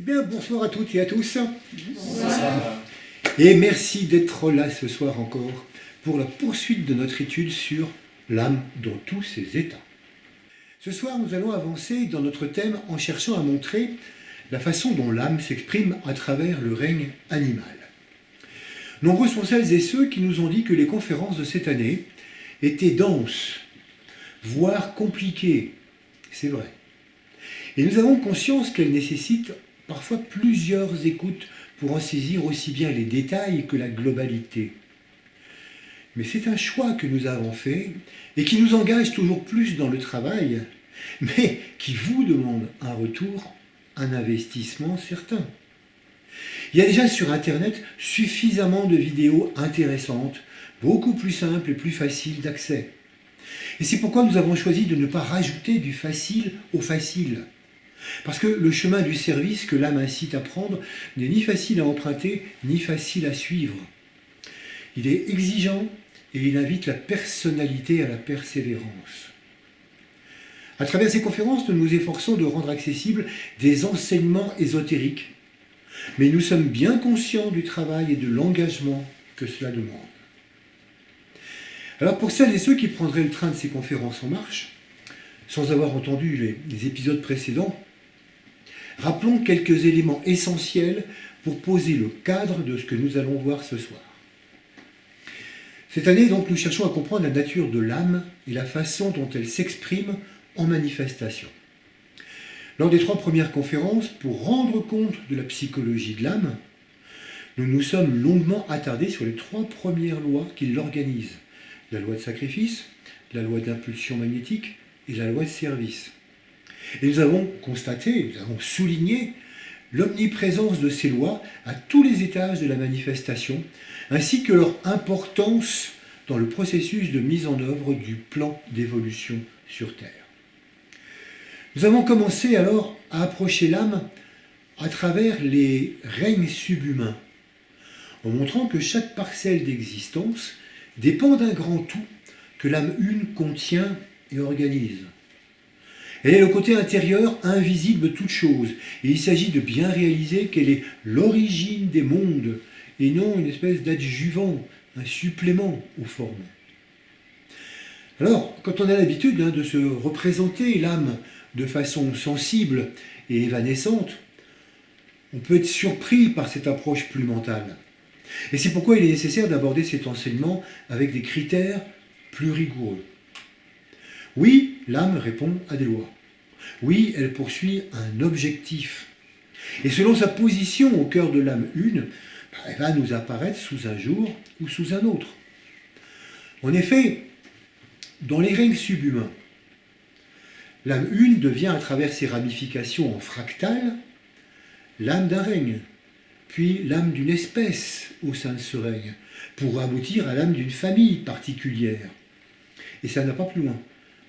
Bien, bonsoir à toutes et à tous. Bonsoir. Et merci d'être là ce soir encore pour la poursuite de notre étude sur l'âme dans tous ses états. Ce soir, nous allons avancer dans notre thème en cherchant à montrer la façon dont l'âme s'exprime à travers le règne animal. Nombreux sont celles et ceux qui nous ont dit que les conférences de cette année étaient denses, voire compliquées. C'est vrai. Et nous avons conscience qu'elles nécessitent parfois plusieurs écoutes pour en saisir aussi bien les détails que la globalité. Mais c'est un choix que nous avons fait et qui nous engage toujours plus dans le travail, mais qui vous demande un retour, un investissement certain. Il y a déjà sur Internet suffisamment de vidéos intéressantes, beaucoup plus simples et plus faciles d'accès. Et c'est pourquoi nous avons choisi de ne pas rajouter du facile au facile. Parce que le chemin du service que l'âme incite à prendre n'est ni facile à emprunter, ni facile à suivre. Il est exigeant et il invite la personnalité à la persévérance. À travers ces conférences, nous nous efforçons de rendre accessibles des enseignements ésotériques, mais nous sommes bien conscients du travail et de l'engagement que cela demande. Alors pour celles et ceux qui prendraient le train de ces conférences en marche, sans avoir entendu les épisodes précédents, rappelons quelques éléments essentiels pour poser le cadre de ce que nous allons voir ce soir. Cette année, donc, nous cherchons à comprendre la nature de l'âme et la façon dont elle s'exprime en manifestation. Lors des 3 premières conférences, pour rendre compte de la psychologie de l'âme, nous nous sommes longuement attardés sur les 3 premières lois qui l'organisent. La loi de sacrifice, la loi d'impulsion magnétique et la loi de service. Et nous avons constaté, nous avons souligné l'omniprésence de ces lois à tous les étages de la manifestation, ainsi que leur importance dans le processus de mise en œuvre du plan d'évolution sur Terre. Nous avons commencé alors à approcher l'âme à travers les règnes subhumains, en montrant que chaque parcelle d'existence dépend d'un grand tout que l'âme une contient et organise. Elle est le côté intérieur invisible de toute chose, et il s'agit de bien réaliser qu'elle est l'origine des mondes, et non une espèce d'adjuvant, un supplément aux formes. Alors, quand on a l'habitude de se représenter l'âme de façon sensible et évanescente, on peut être surpris par cette approche plus mentale. Et c'est pourquoi il est nécessaire d'aborder cet enseignement avec des critères plus rigoureux. Oui, l'âme répond à des lois. Oui, elle poursuit un objectif. Et selon sa position au cœur de l'âme une, elle va nous apparaître sous un jour ou sous un autre. En effet, dans les règnes subhumains, l'âme une devient à travers ses ramifications en fractales l'âme d'un règne, puis l'âme d'une espèce au sein de ce règne, pour aboutir à l'âme d'une famille particulière. Et ça n'a pas plus loin.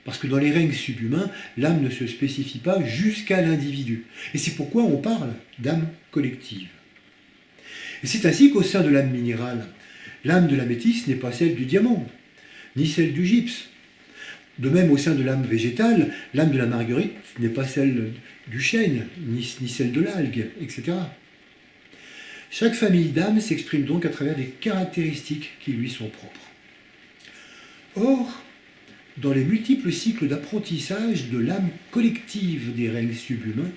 Parce que dans les règnes subhumains, l'âme ne se spécifie pas jusqu'à l'individu. Et c'est pourquoi on parle d'âme collective. Et c'est ainsi qu'au sein de l'âme minérale, l'âme de la métisse n'est pas celle du diamant, ni celle du gypse. De même, au sein de l'âme végétale, l'âme de la marguerite n'est pas celle du chêne, ni celle de l'algue, etc. Chaque famille d'âmes s'exprime donc à travers des caractéristiques qui lui sont propres. Or, dans les multiples cycles d'apprentissage de l'âme collective des règnes subhumains,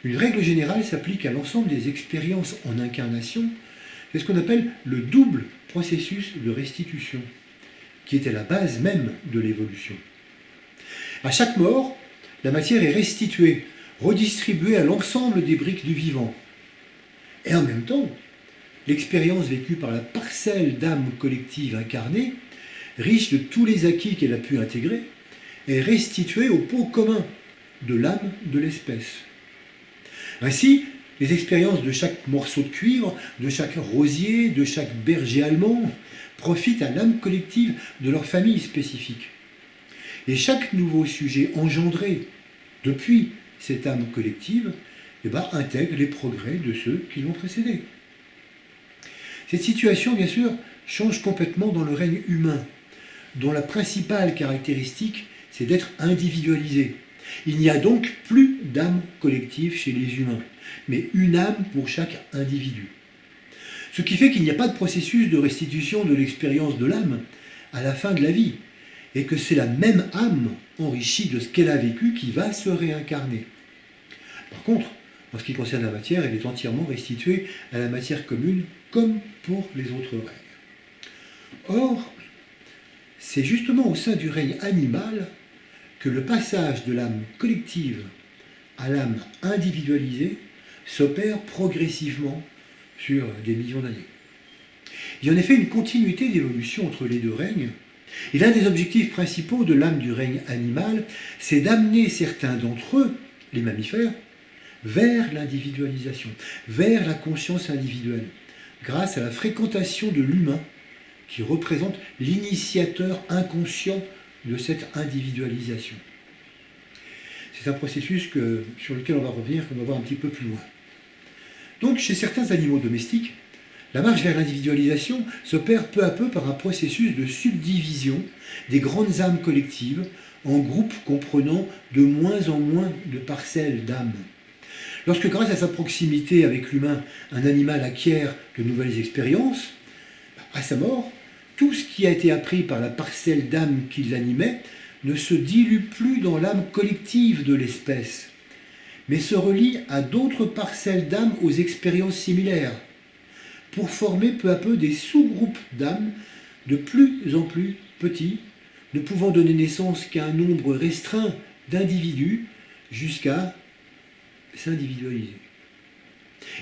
une règle générale s'applique à l'ensemble des expériences en incarnation, c'est ce qu'on appelle le double processus de restitution, qui est à la base même de l'évolution. À chaque mort, la matière est restituée, redistribuée à l'ensemble des briques du vivant. Et en même temps, l'expérience vécue par la parcelle d'âme collective incarnée, riche de tous les acquis qu'elle a pu intégrer, est restituée au pot commun de l'âme de l'espèce. Ainsi, les expériences de chaque morceau de cuivre, de chaque rosier, de chaque berger allemand, profitent à l'âme collective de leur famille spécifique. Et chaque nouveau sujet engendré depuis cette âme collective intègre les progrès de ceux qui l'ont précédé. Cette situation, bien sûr, change complètement dans le règne humain, dont la principale caractéristique, c'est d'être individualisé, Il n'y a donc plus d'âme collective chez les humains, mais une âme pour chaque individu. Ce qui fait qu'il n'y a pas de processus de restitution de l'expérience de l'âme à la fin de la vie, et que c'est la même âme enrichie de ce qu'elle a vécu qui va se réincarner. Par contre, en ce qui concerne la matière, elle est entièrement restituée à la matière commune, comme pour les autres règnes. Or, c'est justement au sein du règne animal que le passage de l'âme collective à l'âme individualisée s'opère progressivement sur des millions d'années. Il y a en effet une continuité d'évolution entre les deux règnes, et l'un des objectifs principaux de l'âme du règne animal, c'est d'amener certains d'entre eux, les mammifères, vers l'individualisation, vers la conscience individuelle, grâce à la fréquentation de l'humain, qui représente l'initiateur inconscient de cette individualisation. C'est un processus sur lequel on va revenir, qu'on va voir un petit peu plus loin. Donc, chez certains animaux domestiques, la marche vers l'individualisation s'opère peu à peu par un processus de subdivision des grandes âmes collectives en groupes comprenant de moins en moins de parcelles d'âmes. Lorsque, grâce à sa proximité avec l'humain, un animal acquiert de nouvelles expériences, à sa mort, tout ce qui a été appris par la parcelle d'âme qui l'animait ne se dilue plus dans l'âme collective de l'espèce, mais se relie à d'autres parcelles d'âme aux expériences similaires, pour former peu à peu des sous-groupes d'âmes de plus en plus petits, ne pouvant donner naissance qu'à un nombre restreint d'individus, jusqu'à s'individualiser.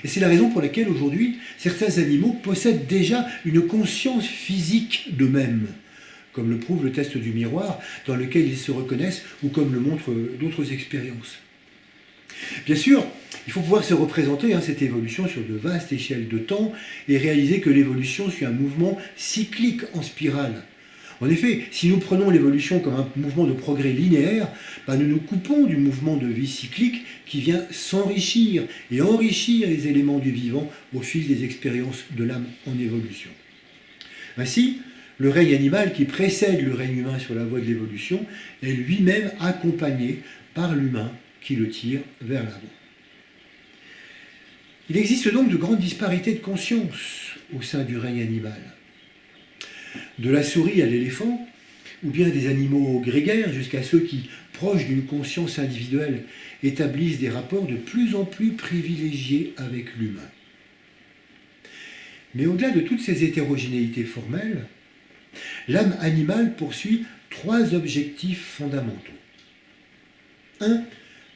Et c'est la raison pour laquelle aujourd'hui, certains animaux possèdent déjà une conscience physique d'eux-mêmes, comme le prouve le test du miroir, dans lequel ils se reconnaissent, ou comme le montrent d'autres expériences. Bien sûr, il faut pouvoir se représenter cette évolution sur de vastes échelles de temps et réaliser que l'évolution suit un mouvement cyclique en spirale. En effet, si nous prenons l'évolution comme un mouvement de progrès linéaire, nous nous coupons du mouvement de vie cyclique qui vient s'enrichir et enrichir les éléments du vivant au fil des expériences de l'âme en évolution. Ainsi, le règne animal qui précède le règne humain sur la voie de l'évolution est lui-même accompagné par l'humain qui le tire vers l'avant. Il existe donc de grandes disparités de conscience au sein du règne animal. De la souris à l'éléphant, ou bien des animaux grégaires jusqu'à ceux qui, proches d'une conscience individuelle, établissent des rapports de plus en plus privilégiés avec l'humain. Mais au-delà de toutes ces hétérogénéités formelles, l'âme animale poursuit 3 objectifs fondamentaux. 1.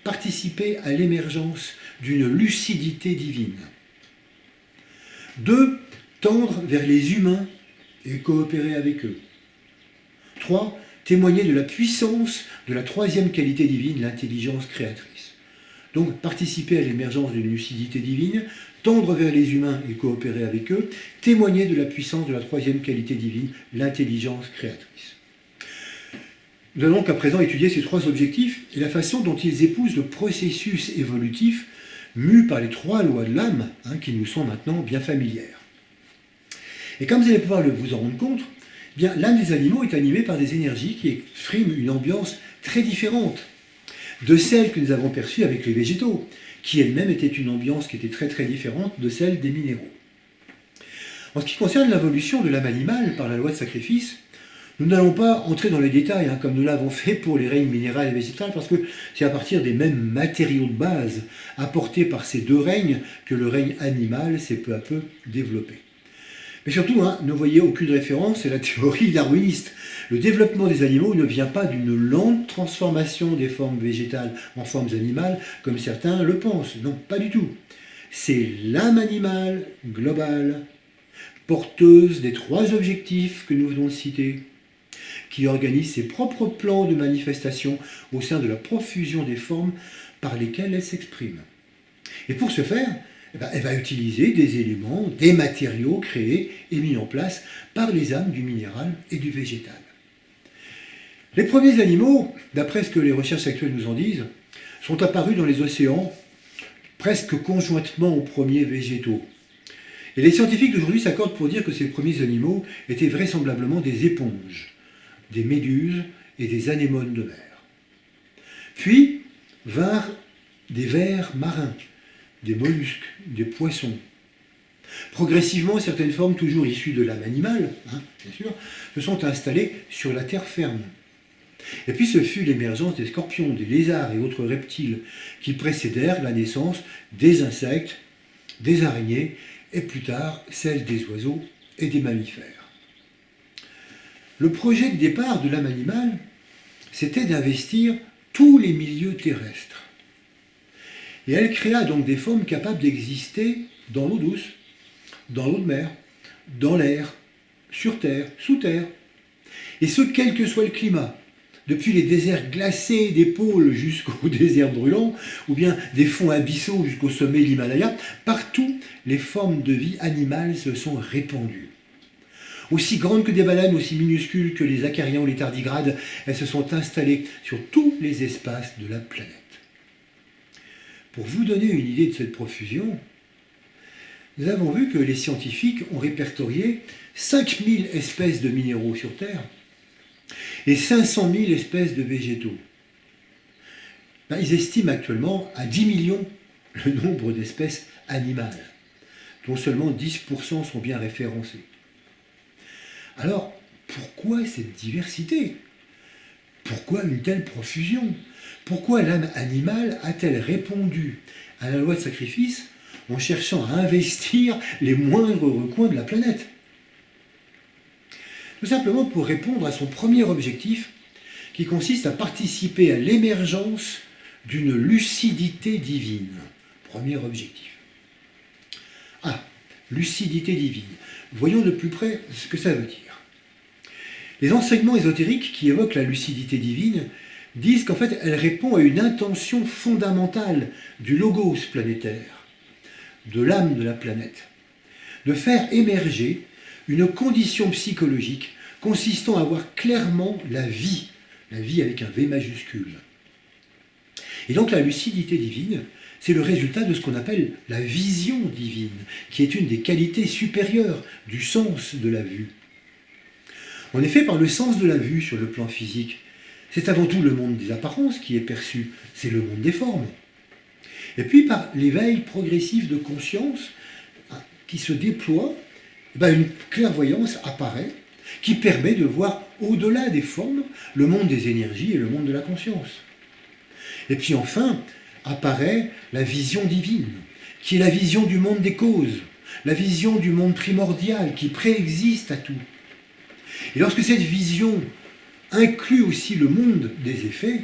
Participer à l'émergence d'une lucidité divine. 2. Tendre vers les humains et coopérer avec eux. 3. Témoigner de la puissance de la 3e qualité divine, l'intelligence créatrice. Donc, participer à l'émergence d'une lucidité divine, tendre vers les humains et coopérer avec eux, témoigner de la puissance de la 3e qualité divine, l'intelligence créatrice. Nous allons donc à présent étudier ces 3 objectifs et la façon dont ils épousent le processus évolutif mu par les 3 lois de l'âme, qui nous sont maintenant bien familières. Et comme vous allez pouvoir vous en rendre compte, l'âme des animaux est animée par des énergies qui expriment une ambiance très différente de celle que nous avons perçue avec les végétaux, qui elle-même était une ambiance qui était très très différente de celle des minéraux. En ce qui concerne l'évolution de l'âme animale par la loi de sacrifice, nous n'allons pas entrer dans les détails, comme nous l'avons fait pour les règnes minéral et végétal, parce que c'est à partir des mêmes matériaux de base apportés par ces 2 règnes que le règne animal s'est peu à peu développé. Mais surtout, ne voyez aucune référence à la théorie darwiniste. Le développement des animaux ne vient pas d'une lente transformation des formes végétales en formes animales, comme certains le pensent. Non, pas du tout. C'est l'âme animale globale, porteuse des 3 objectifs que nous venons de citer, qui organise ses propres plans de manifestation au sein de la profusion des formes par lesquelles elle s'exprime. Et pour ce faire, elle va utiliser des éléments, des matériaux créés et mis en place par les âmes du minéral et du végétal. Les premiers animaux, d'après ce que les recherches actuelles nous en disent, sont apparus dans les océans presque conjointement aux premiers végétaux. Et les scientifiques d'aujourd'hui s'accordent pour dire que ces premiers animaux étaient vraisemblablement des éponges, des méduses et des anémones de mer. Puis vinrent des vers marins, des mollusques, des poissons. Progressivement, certaines formes toujours issues de l'âme animale, bien sûr, se sont installées sur la terre ferme. Et puis ce fut l'émergence des scorpions, des lézards et autres reptiles qui précédèrent la naissance des insectes, des araignées et plus tard celle des oiseaux et des mammifères. Le projet de départ de l'âme animale, c'était d'investir tous les milieux terrestres. Et elle créa donc des formes capables d'exister dans l'eau douce, dans l'eau de mer, dans l'air, sur terre, sous terre. Et ce, quel que soit le climat, depuis les déserts glacés des pôles jusqu'aux déserts brûlants, ou bien des fonds abyssaux jusqu'au sommet de l'Himalaya, partout les formes de vie animales se sont répandues. Aussi grandes que des baleines, aussi minuscules que les acariens ou les tardigrades, elles se sont installées sur tous les espaces de la planète. Pour vous donner une idée de cette profusion, nous avons vu que les scientifiques ont répertorié 5000 espèces de minéraux sur Terre et 500 000 espèces de végétaux. Ils estiment actuellement à 10 millions le nombre d'espèces animales, dont seulement 10% sont bien référencées. Alors, pourquoi cette diversité? Pourquoi une telle profusion? Pourquoi l'âme animale a-t-elle répondu à la loi de sacrifice en cherchant à investir les moindres recoins de la planète? Tout simplement pour répondre à son premier objectif, qui consiste à participer à l'émergence d'une lucidité divine. Premier objectif. Lucidité divine. Voyons de plus près ce que ça veut dire. Les enseignements ésotériques qui évoquent la lucidité divine disent qu'en fait, elle répond à une intention fondamentale du logos planétaire, de l'âme de la planète, de faire émerger une condition psychologique consistant à voir clairement la vie avec un V majuscule. Et donc la lucidité divine, c'est le résultat de ce qu'on appelle la vision divine, qui est une des qualités supérieures du sens de la vue. En effet, par le sens de la vue sur le plan physique, c'est avant tout le monde des apparences qui est perçu, c'est le monde des formes. Et puis par l'éveil progressif de conscience qui se déploie, une clairvoyance apparaît qui permet de voir au-delà des formes le monde des énergies et le monde de la conscience. Et puis enfin apparaît la vision divine, qui est la vision du monde des causes, la vision du monde primordial qui préexiste à tout. Et lorsque cette vision inclut aussi le monde des effets,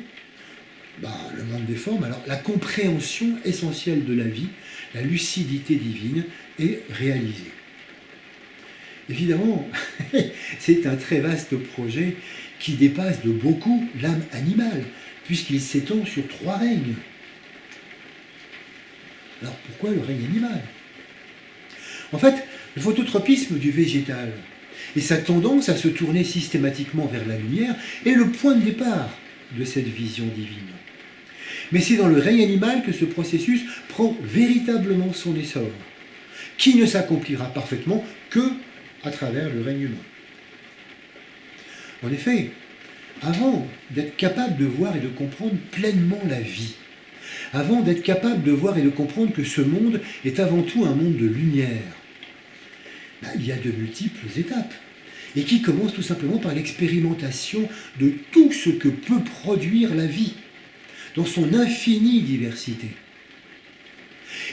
le monde des formes, alors la compréhension essentielle de la vie, la lucidité divine est réalisée. Évidemment, c'est un très vaste projet qui dépasse de beaucoup l'âme animale, puisqu'il s'étend sur 3 règnes. Alors pourquoi le règne animal? En fait, le phototropisme du végétal et sa tendance à se tourner systématiquement vers la lumière est le point de départ de cette vision divine. Mais c'est dans le règne animal que ce processus prend véritablement son essor, qui ne s'accomplira parfaitement que à travers le règne humain. En effet, avant d'être capable de voir et de comprendre pleinement la vie, avant d'être capable de voir et de comprendre que ce monde est avant tout un monde de lumière, il y a de multiples étapes, et qui commencent tout simplement par l'expérimentation de tout ce que peut produire la vie, dans son infinie diversité.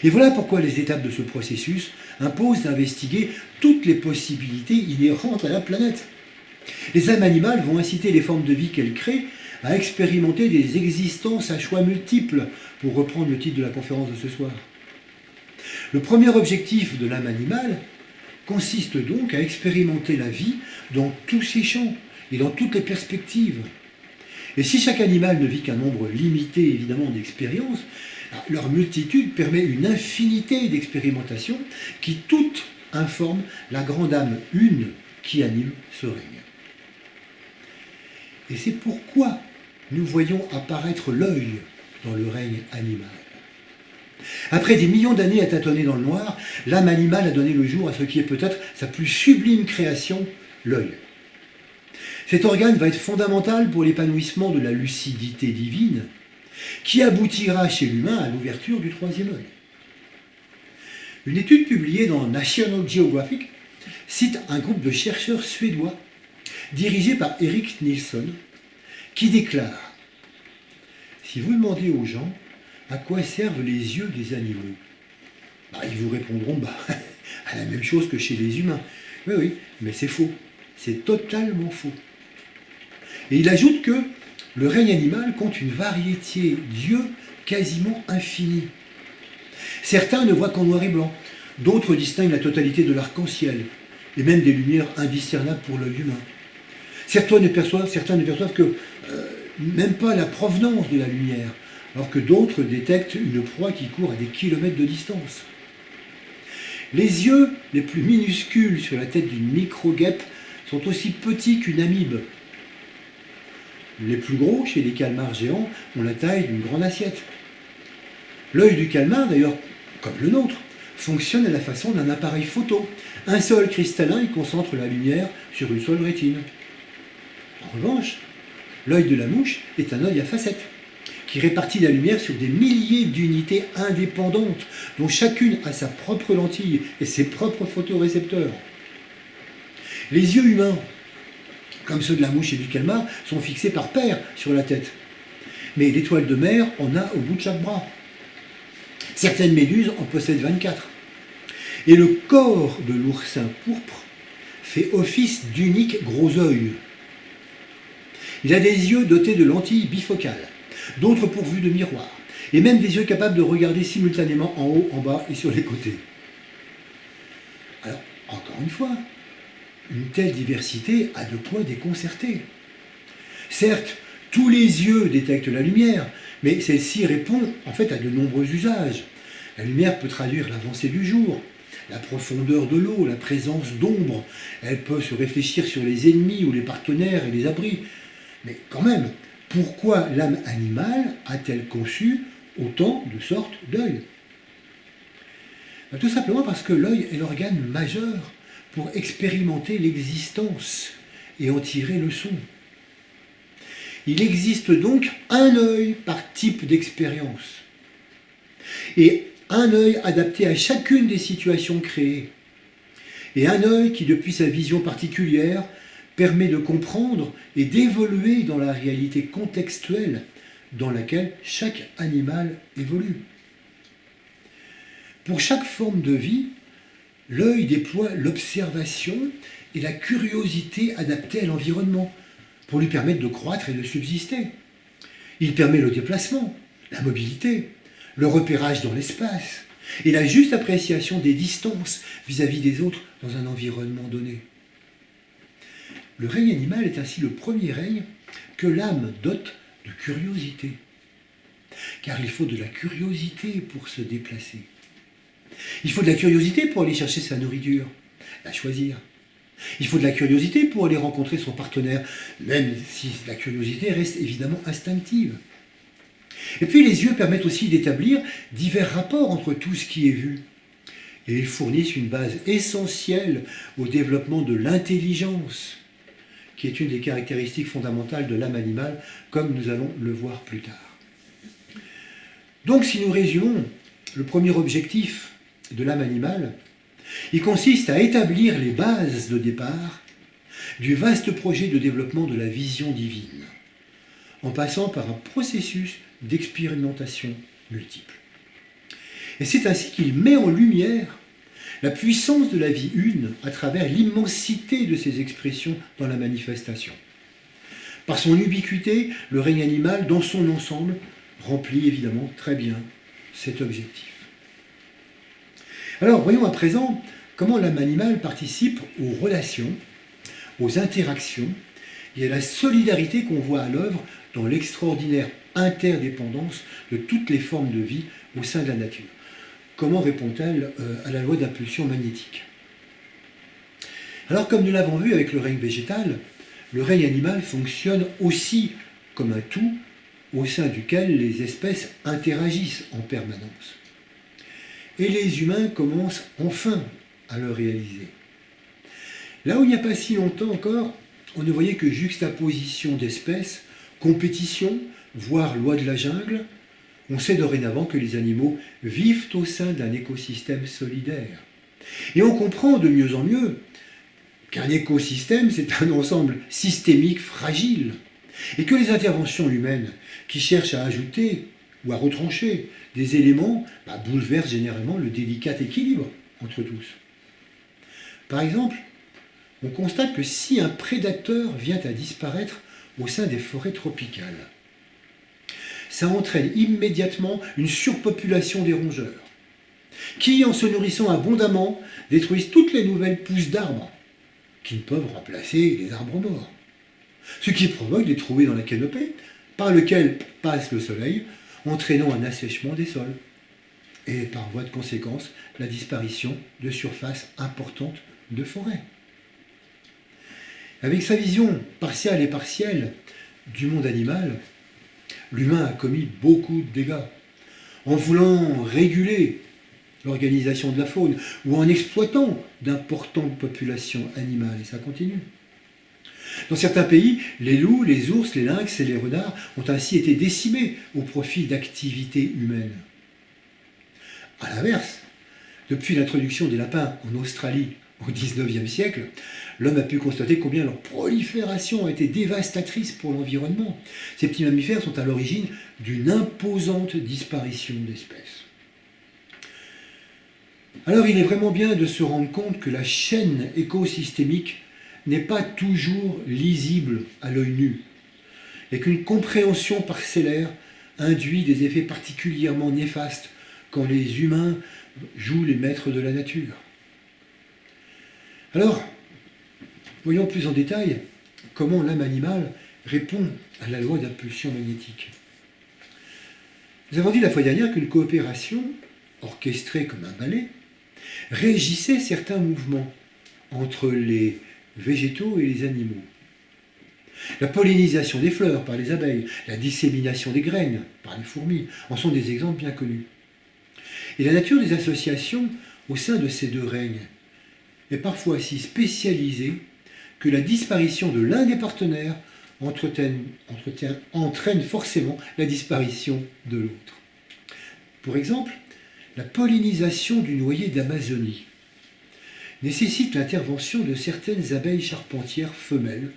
Et voilà pourquoi les étapes de ce processus imposent d'investiguer toutes les possibilités inhérentes à la planète. Les âmes animales vont inciter les formes de vie qu'elles créent à expérimenter des existences à choix multiples, pour reprendre le titre de la conférence de ce soir. Le premier objectif de l'âme animale consiste donc à expérimenter la vie dans tous ses champs et dans toutes les perspectives. Et si chaque animal ne vit qu'un nombre limité, évidemment, d'expériences, leur multitude permet une infinité d'expérimentations qui toutes informent la grande âme une qui anime ce règne. Et c'est pourquoi nous voyons apparaître l'œil dans le règne animal. Après des millions d'années à tâtonner dans le noir, l'âme animale a donné le jour à ce qui est peut-être sa plus sublime création, l'œil. Cet organe va être fondamental pour l'épanouissement de la lucidité divine, qui aboutira chez l'humain à l'ouverture du troisième œil. Une étude publiée dans National Geographic cite un groupe de chercheurs suédois dirigé par Erik Nilsson qui déclare: si vous demandez aux gens à quoi servent les yeux des animaux, ils vous répondront à la même chose que chez les humains. Oui, oui, mais c'est faux. C'est totalement faux. Et il ajoute que le règne animal compte une variété d'yeux quasiment infinie. Certains ne voient qu'en noir et blanc, d'autres distinguent la totalité de l'arc-en-ciel, et même des lumières indiscernables pour l'œil humain. Certains ne perçoivent que même pas la provenance de la lumière, alors que d'autres détectent une proie qui court à des kilomètres de distance. Les yeux les plus minuscules sur la tête d'une micro-guêpe sont aussi petits qu'une amibe. Les plus gros, chez les calmars géants, ont la taille d'une grande assiette. L'œil du calmar, d'ailleurs, comme le nôtre, fonctionne à la façon d'un appareil photo. Un seul cristallin y concentre la lumière sur une seule rétine. En revanche, l'œil de la mouche est un œil à facettes, qui répartit la lumière sur des milliers d'unités indépendantes, dont chacune a sa propre lentille et ses propres photorécepteurs. Les yeux humains, comme ceux de la mouche et du calmar, sont fixés par paires sur la tête. Mais l'étoile de mer en a au bout de chaque bras. Certaines méduses en possèdent 24. Et le corps de l'oursin pourpre fait office d'unique gros œil. Il a des yeux dotés de lentilles bifocales, d'autres pourvus de miroirs, et même des yeux capables de regarder simultanément en haut, en bas et sur les côtés. Alors, encore une fois, une telle diversité a de quoi déconcerter. Certes, tous les yeux détectent la lumière, mais celle-ci répond en fait à de nombreux usages. La lumière peut traduire l'avancée du jour, la profondeur de l'eau, la présence d'ombre. Elle peut se réfléchir sur les ennemis ou les partenaires et les abris. Mais quand même, pourquoi l'âme animale a-t-elle conçu autant de sortes d'œils? Tout simplement parce que l'œil est l'organe majeur pour expérimenter l'existence et en tirer le son. Il existe donc un œil par type d'expérience. Et un œil adapté à chacune des situations créées. Et un œil qui, depuis sa vision particulière, permet de comprendre et d'évoluer dans la réalité contextuelle dans laquelle chaque animal évolue. Pour chaque forme de vie, l'œil déploie l'observation et la curiosité adaptée à l'environnement pour lui permettre de croître et de subsister. Il permet le déplacement, la mobilité, le repérage dans l'espace et la juste appréciation des distances vis-à-vis des autres dans un environnement donné. Le règne animal est ainsi le premier règne que l'âme dote de curiosité. Car il faut de la curiosité pour se déplacer. Il faut de la curiosité pour aller chercher sa nourriture, la choisir. Il faut de la curiosité pour aller rencontrer son partenaire, même si la curiosité reste évidemment instinctive. Et puis les yeux permettent aussi d'établir divers rapports entre tout ce qui est vu. Et ils fournissent une base essentielle au développement de l'intelligence, qui est une des caractéristiques fondamentales de l'âme animale, comme nous allons le voir plus tard. Donc si nous résumons le premier objectif de l'âme animale, il consiste à établir les bases de départ du vaste projet de développement de la vision divine, en passant par un processus d'expérimentation multiple. Et c'est ainsi qu'il met en lumière la puissance de la vie une à travers l'immensité de ses expressions dans la manifestation. Par son ubiquité, le règne animal, dans son ensemble, remplit évidemment très bien cet objectif. Alors, voyons à présent comment l'âme animale participe aux relations, aux interactions et à la solidarité qu'on voit à l'œuvre dans l'extraordinaire interdépendance de toutes les formes de vie au sein de la nature. Comment répond-elle à la loi d'impulsion magnétique? Alors, comme nous l'avons vu avec le règne végétal, le règne animal fonctionne aussi comme un tout au sein duquel les espèces interagissent en permanence. Et les humains commencent enfin à le réaliser. Là où il n'y a pas si longtemps encore, on ne voyait que juxtaposition d'espèces, compétition, voire loi de la jungle, on sait dorénavant que les animaux vivent au sein d'un écosystème solidaire. Et on comprend de mieux en mieux qu'un écosystème, c'est un ensemble systémique fragile, et que les interventions humaines qui cherchent à ajouter ou à retrancher des éléments bouleversent généralement le délicat équilibre entre tous. Par exemple, on constate que si un prédateur vient à disparaître au sein des forêts tropicales, ça entraîne immédiatement une surpopulation des rongeurs, qui, en se nourrissant abondamment, détruisent toutes les nouvelles pousses d'arbres, qui ne peuvent remplacer les arbres morts. Ce qui provoque des trouées dans la canopée, par lequel passe le soleil, entraînant un assèchement des sols. Et par voie de conséquence, la disparition de surfaces importantes de forêts. Avec sa vision partiale et partielle du monde animal, l'humain a commis beaucoup de dégâts, en voulant réguler l'organisation de la faune, ou en exploitant d'importantes populations animales, et ça continue. Dans certains pays, les loups, les ours, les lynx et les renards ont ainsi été décimés au profit d'activités humaines. A l'inverse, depuis l'introduction des lapins en Australie au XIXe siècle, l'homme a pu constater combien leur prolifération a été dévastatrice pour l'environnement. Ces petits mammifères sont à l'origine d'une imposante disparition d'espèces. Alors il est vraiment bien de se rendre compte que la chaîne écosystémique n'est pas toujours lisible à l'œil nu, et qu'une compréhension parcellaire induit des effets particulièrement néfastes quand les humains jouent les maîtres de la nature. Alors, voyons plus en détail comment l'âme animale répond à la loi d'impulsion magnétique. Nous avons dit la fois dernière qu'une coopération, orchestrée comme un ballet, régissait certains mouvements entre les végétaux et les animaux. La pollinisation des fleurs par les abeilles, la dissémination des graines par les fourmis en sont des exemples bien connus. Et la nature des associations au sein de ces deux règnes est parfois si spécialisée que la disparition de l'un des partenaires entraîne forcément la disparition de l'autre. Pour exemple, la pollinisation du noyer d'Amazonie nécessite l'intervention de certaines abeilles charpentières femelles.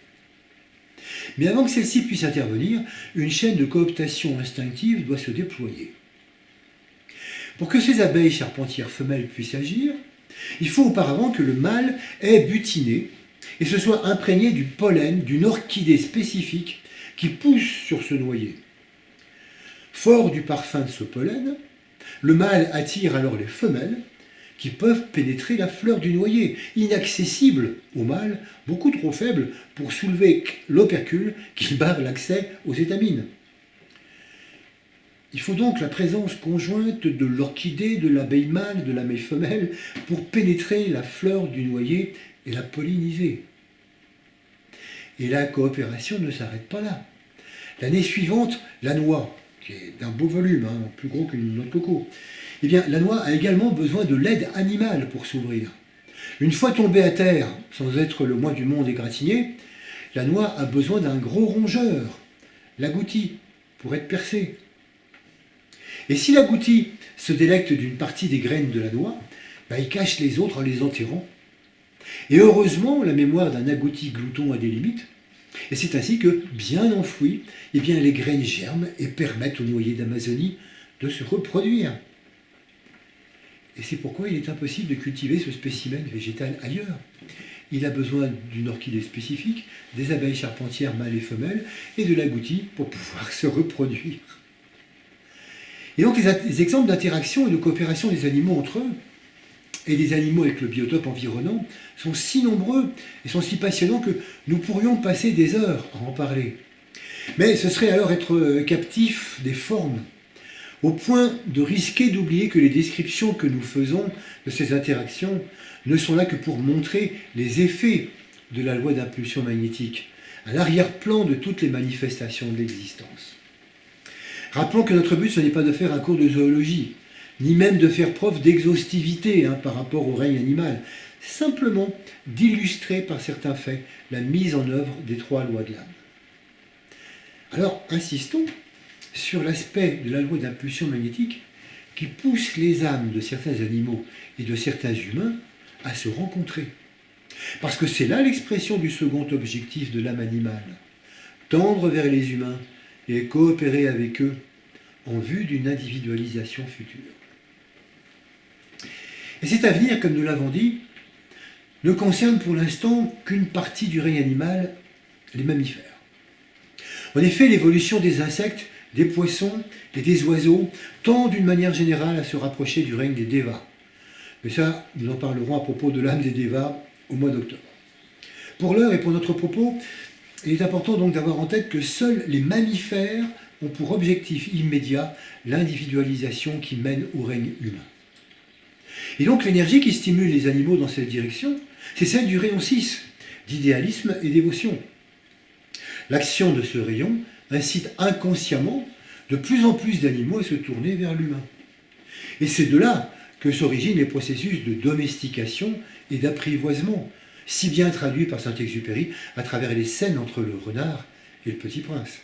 Mais avant que celle-ci puisse intervenir, une chaîne de cooptation instinctive doit se déployer. Pour que ces abeilles charpentières femelles puissent agir, il faut auparavant que le mâle ait butiné et se soit imprégné du pollen d'une orchidée spécifique qui pousse sur ce noyer. Fort du parfum de ce pollen, le mâle attire alors les femelles qui peuvent pénétrer la fleur du noyer, inaccessible au mâle, beaucoup trop faible pour soulever l'opercule qui barre l'accès aux étamines. Il faut donc la présence conjointe de l'orchidée, de l'abeille mâle, de l'abeille femelle pour pénétrer la fleur du noyer et la polliniser. Et la coopération ne s'arrête pas là. L'année suivante, la noix, qui est d'un beau volume, plus gros qu'une noix de coco, eh bien, la noix a également besoin de l'aide animale pour s'ouvrir. Une fois tombée à terre, sans être le moins du monde égratigné, la noix a besoin d'un gros rongeur, l'agouti, pour être percée. Et si l'agouti se délecte d'une partie des graines de la noix, il cache les autres en les enterrant. Et heureusement, la mémoire d'un agouti glouton a des limites, et c'est ainsi que, bien enfouies, les graines germent et permettent au noyer d'Amazonie de se reproduire. Et c'est pourquoi il est impossible de cultiver ce spécimen végétal ailleurs. Il a besoin d'une orchidée spécifique, des abeilles charpentières mâles et femelles, et de l'agouti pour pouvoir se reproduire. Et donc les exemples d'interaction et de coopération des animaux entre eux, et des animaux avec le biotope environnant, sont si nombreux et sont si passionnants que nous pourrions passer des heures à en parler. Mais ce serait alors être captif des formes, au point de risquer d'oublier que les descriptions que nous faisons de ces interactions ne sont là que pour montrer les effets de la loi d'impulsion magnétique, à l'arrière-plan de toutes les manifestations de l'existence. Rappelons que notre but, ce n'est pas de faire un cours de zoologie, ni même de faire preuve d'exhaustivité par rapport au règne animal, simplement d'illustrer par certains faits la mise en œuvre des trois lois de l'âme. Alors, insistons sur l'aspect de la loi d'impulsion magnétique qui pousse les âmes de certains animaux et de certains humains à se rencontrer. Parce que c'est là l'expression du second objectif de l'âme animale, tendre vers les humains et coopérer avec eux en vue d'une individualisation future. Et cet avenir, comme nous l'avons dit, ne concerne pour l'instant qu'une partie du règne animal, les mammifères. En effet, l'évolution des insectes, des poissons et des oiseaux tend d'une manière générale à se rapprocher du règne des Devas. Mais ça, nous en parlerons à propos de l'âme des Devas au mois d'octobre. Pour l'heure et pour notre propos, il est important donc d'avoir en tête que seuls les mammifères ont pour objectif immédiat l'individualisation qui mène au règne humain. Et donc l'énergie qui stimule les animaux dans cette direction, c'est celle du rayon 6, d'idéalisme et d'émotion. L'action de ce rayon incite inconsciemment de plus en plus d'animaux à se tourner vers l'humain. Et c'est de là que s'originent les processus de domestication et d'apprivoisement, si bien traduits par Saint-Exupéry à travers les scènes entre le renard et le petit prince.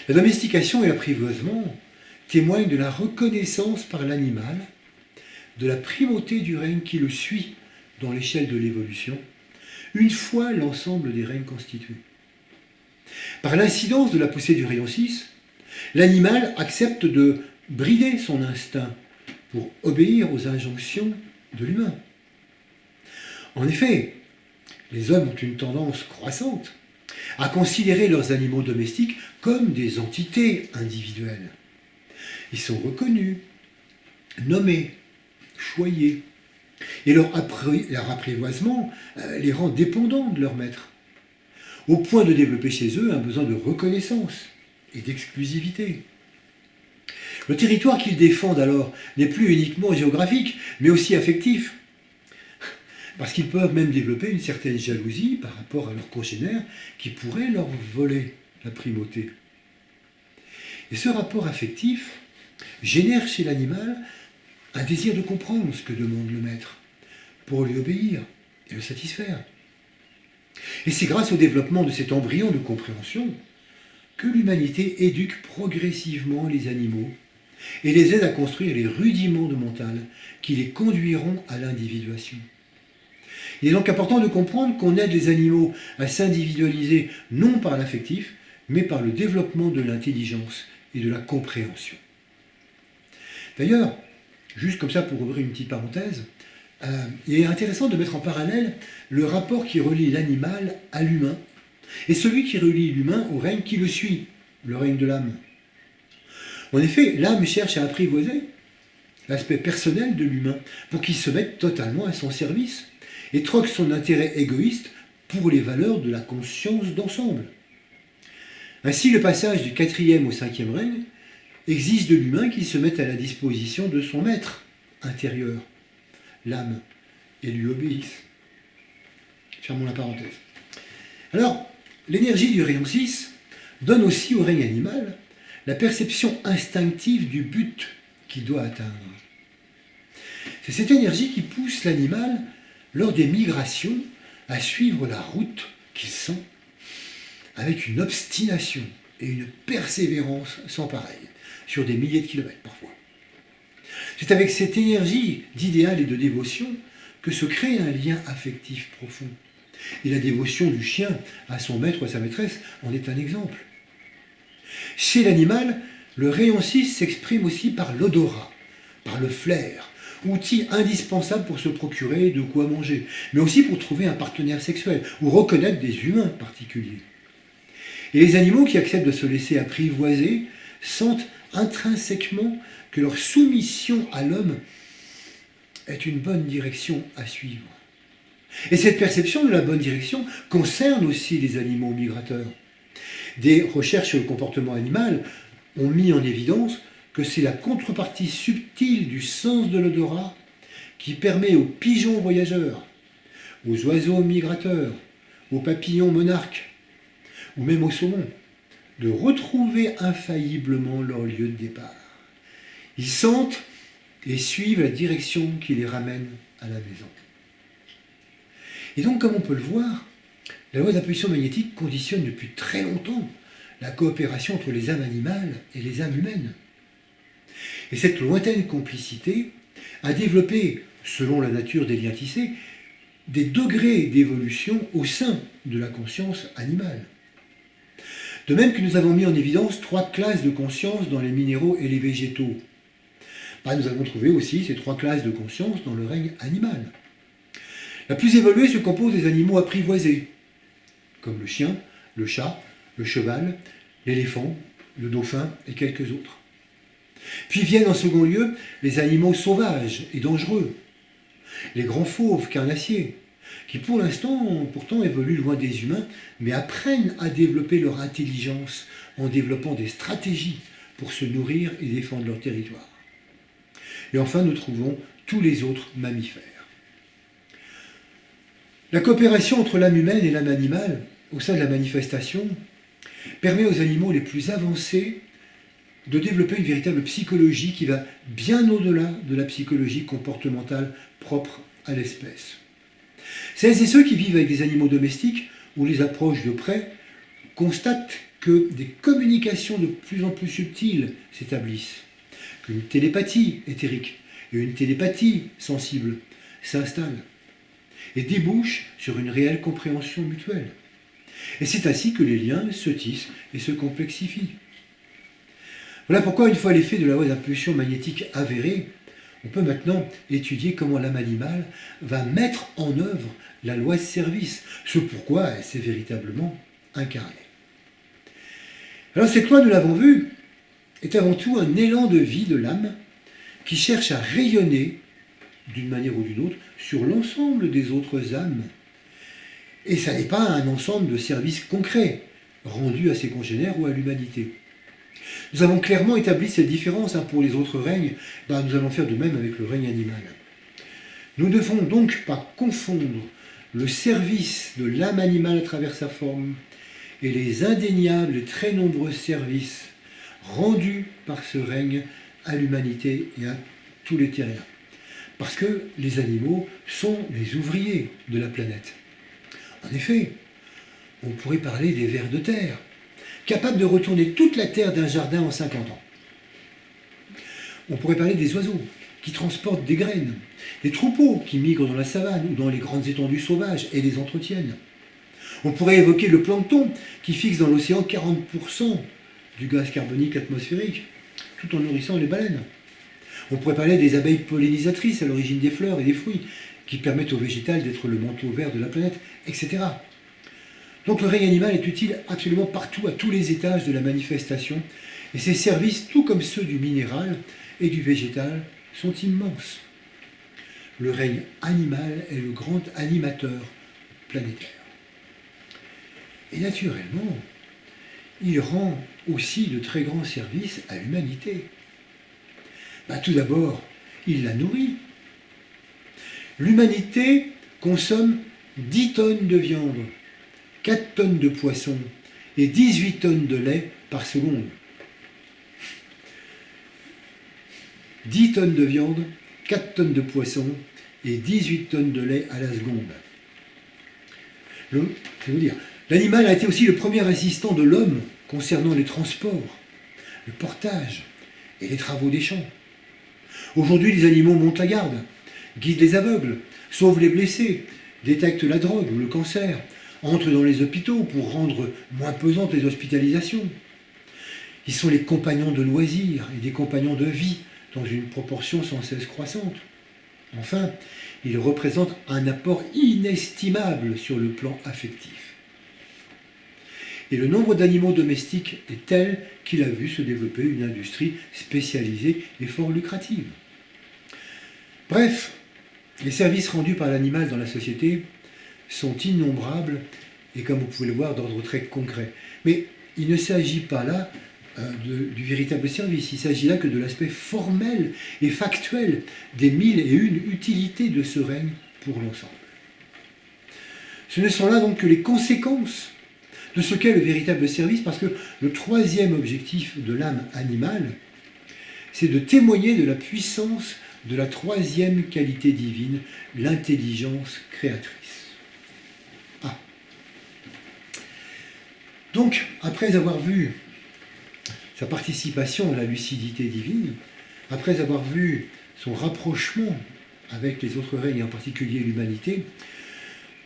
La domestication et l'apprivoisement témoignent de la reconnaissance par l'animal de la primauté du règne qui le suit dans l'échelle de l'évolution, une fois l'ensemble des règnes constitués. Par l'incidence de la poussée du rayon 6, l'animal accepte de brider son instinct pour obéir aux injonctions de l'humain. En effet, les hommes ont une tendance croissante à considérer leurs animaux domestiques comme des entités individuelles. Ils sont reconnus, nommés, choyés, et leur apprivoisement les rend dépendants de leur maître, au point de développer chez eux un besoin de reconnaissance et d'exclusivité. Le territoire qu'ils défendent alors n'est plus uniquement géographique, mais aussi affectif, parce qu'ils peuvent même développer une certaine jalousie par rapport à leurs congénères qui pourraient leur voler la primauté. Et ce rapport affectif génère chez l'animal un désir de comprendre ce que demande le maître, pour lui obéir et le satisfaire. Et c'est grâce au développement de cet embryon de compréhension que l'humanité éduque progressivement les animaux et les aide à construire les rudiments de mental qui les conduiront à l'individuation. Il est donc important de comprendre qu'on aide les animaux à s'individualiser non par l'affectif, mais par le développement de l'intelligence et de la compréhension. D'ailleurs, juste comme ça pour ouvrir une petite parenthèse, il est intéressant de mettre en parallèle le rapport qui relie l'animal à l'humain et celui qui relie l'humain au règne qui le suit, le règne de l'âme. En effet, l'âme cherche à apprivoiser l'aspect personnel de l'humain pour qu'il se mette totalement à son service et troque son intérêt égoïste pour les valeurs de la conscience d'ensemble. Ainsi, le passage du 4e au 5e règne exige de l'humain qu'il se mette à la disposition de son maître intérieur, l'âme, et lui obéisse. Fermons la parenthèse. Alors, l'énergie du rayon 6 donne aussi au règne animal la perception instinctive du but qu'il doit atteindre. C'est cette énergie qui pousse l'animal, lors des migrations, à suivre la route qu'il sent avec une obstination et une persévérance sans pareil, sur des milliers de kilomètres parfois. C'est avec cette énergie d'idéal et de dévotion que se crée un lien affectif profond. Et la dévotion du chien à son maître ou à sa maîtresse en est un exemple. Chez l'animal, le rayon 6 s'exprime aussi par l'odorat, par le flair, outil indispensable pour se procurer de quoi manger, mais aussi pour trouver un partenaire sexuel ou reconnaître des humains particuliers. Et les animaux qui acceptent de se laisser apprivoiser sentent intrinsèquement que leur soumission à l'homme est une bonne direction à suivre. Et cette perception de la bonne direction concerne aussi les animaux migrateurs. Des recherches sur le comportement animal ont mis en évidence que c'est la contrepartie subtile du sens de l'odorat qui permet aux pigeons voyageurs, aux oiseaux migrateurs, aux papillons monarques, ou même aux saumons, de retrouver infailliblement leur lieu de départ. Ils sentent et suivent la direction qui les ramène à la maison. Et donc, comme on peut le voir, la loi d'impulsion magnétique conditionne depuis très longtemps la coopération entre les âmes animales et les âmes humaines. Et cette lointaine complicité a développé, selon la nature des liens tissés, des degrés d'évolution au sein de la conscience animale. De même que nous avons mis en évidence 3 classes de conscience dans les minéraux et les végétaux, nous avons trouvé aussi ces 3 classes de conscience dans le règne animal. La plus évoluée se compose des animaux apprivoisés, comme le chien, le chat, le cheval, l'éléphant, le dauphin et quelques autres. Puis viennent en second lieu les animaux sauvages et dangereux, les grands fauves carnassiers, qui pour l'instant pourtant évoluent loin des humains, mais apprennent à développer leur intelligence en développant des stratégies pour se nourrir et défendre leur territoire. Et enfin, nous trouvons tous les autres mammifères. La coopération entre l'âme humaine et l'âme animale, au sein de la manifestation, permet aux animaux les plus avancés de développer une véritable psychologie qui va bien au-delà de la psychologie comportementale propre à l'espèce. Celles et ceux qui vivent avec des animaux domestiques ou les approchent de près constatent que des communications de plus en plus subtiles s'établissent, qu'une télépathie éthérique et une télépathie sensible s'installent et débouchent sur une réelle compréhension mutuelle. Et c'est ainsi que les liens se tissent et se complexifient. Voilà pourquoi, une fois l'effet de la loi d'impulsion magnétique avéré, on peut maintenant étudier comment l'âme animale va mettre en œuvre la loi de service, ce pourquoi elle s'est véritablement incarnée. Alors cette loi, nous l'avons vu, est avant tout un élan de vie de l'âme qui cherche à rayonner, d'une manière ou d'une autre, sur l'ensemble des autres âmes. Et ça n'est pas un ensemble de services concrets, rendus à ses congénères ou à l'humanité. Nous avons clairement établi cette différence pour les autres règnes, nous allons faire de même avec le règne animal. Nous ne devons donc pas confondre le service de l'âme animale à travers sa forme et les indéniables et très nombreux services rendus par ce règne à l'humanité et à tous les terriens. Parce que les animaux sont les ouvriers de la planète. En effet, on pourrait parler des vers de terre, capables de retourner toute la terre d'un jardin en 50 ans. On pourrait parler des oiseaux qui transportent des graines, des troupeaux qui migrent dans la savane ou dans les grandes étendues sauvages et les entretiennent. On pourrait évoquer le plancton qui fixe dans l'océan 40% du gaz carbonique atmosphérique, tout en nourrissant les baleines. On pourrait parler des abeilles pollinisatrices à l'origine des fleurs et des fruits, qui permettent au végétal d'être le manteau vert de la planète, etc. Donc le règne animal est utile absolument partout, à tous les étages de la manifestation, et ses services, tout comme ceux du minéral et du végétal, sont immenses. Le règne animal est le grand animateur planétaire. Et naturellement, il rend aussi de très grands services à l'humanité. Tout d'abord, il la nourrit. L'humanité consomme 10 tonnes de viande, 4 tonnes de poisson et 18 tonnes de lait par seconde. 10 tonnes de viande, 4 tonnes de poisson et 18 tonnes de lait à la seconde. Je vais vous dire, l'animal a été aussi le premier assistant de l'homme concernant les transports, le portage et les travaux des champs. Aujourd'hui, les animaux montent la garde, guident les aveugles, sauvent les blessés, détectent la drogue ou le cancer, entrent dans les hôpitaux pour rendre moins pesantes les hospitalisations. Ils sont les compagnons de loisirs et des compagnons de vie dans une proportion sans cesse croissante. Enfin, ils représentent un apport inestimable sur le plan affectif. Et le nombre d'animaux domestiques est tel qu'il a vu se développer une industrie spécialisée et fort lucrative. Bref, les services rendus par l'animal dans la société sont innombrables et, comme vous pouvez le voir, d'ordre très concret. Mais il ne s'agit pas là du véritable service, il s'agit là que de l'aspect formel et factuel des 1001 utilités de ce règne pour l'ensemble. Ce ne sont là donc que les conséquences de ce qu'est le véritable service, parce que le troisième objectif de l'âme animale, c'est de témoigner de la puissance de la troisième qualité divine, l'intelligence créatrice. Donc, après avoir vu sa participation à la lucidité divine, après avoir vu son rapprochement avec les autres règnes, et en particulier l'humanité,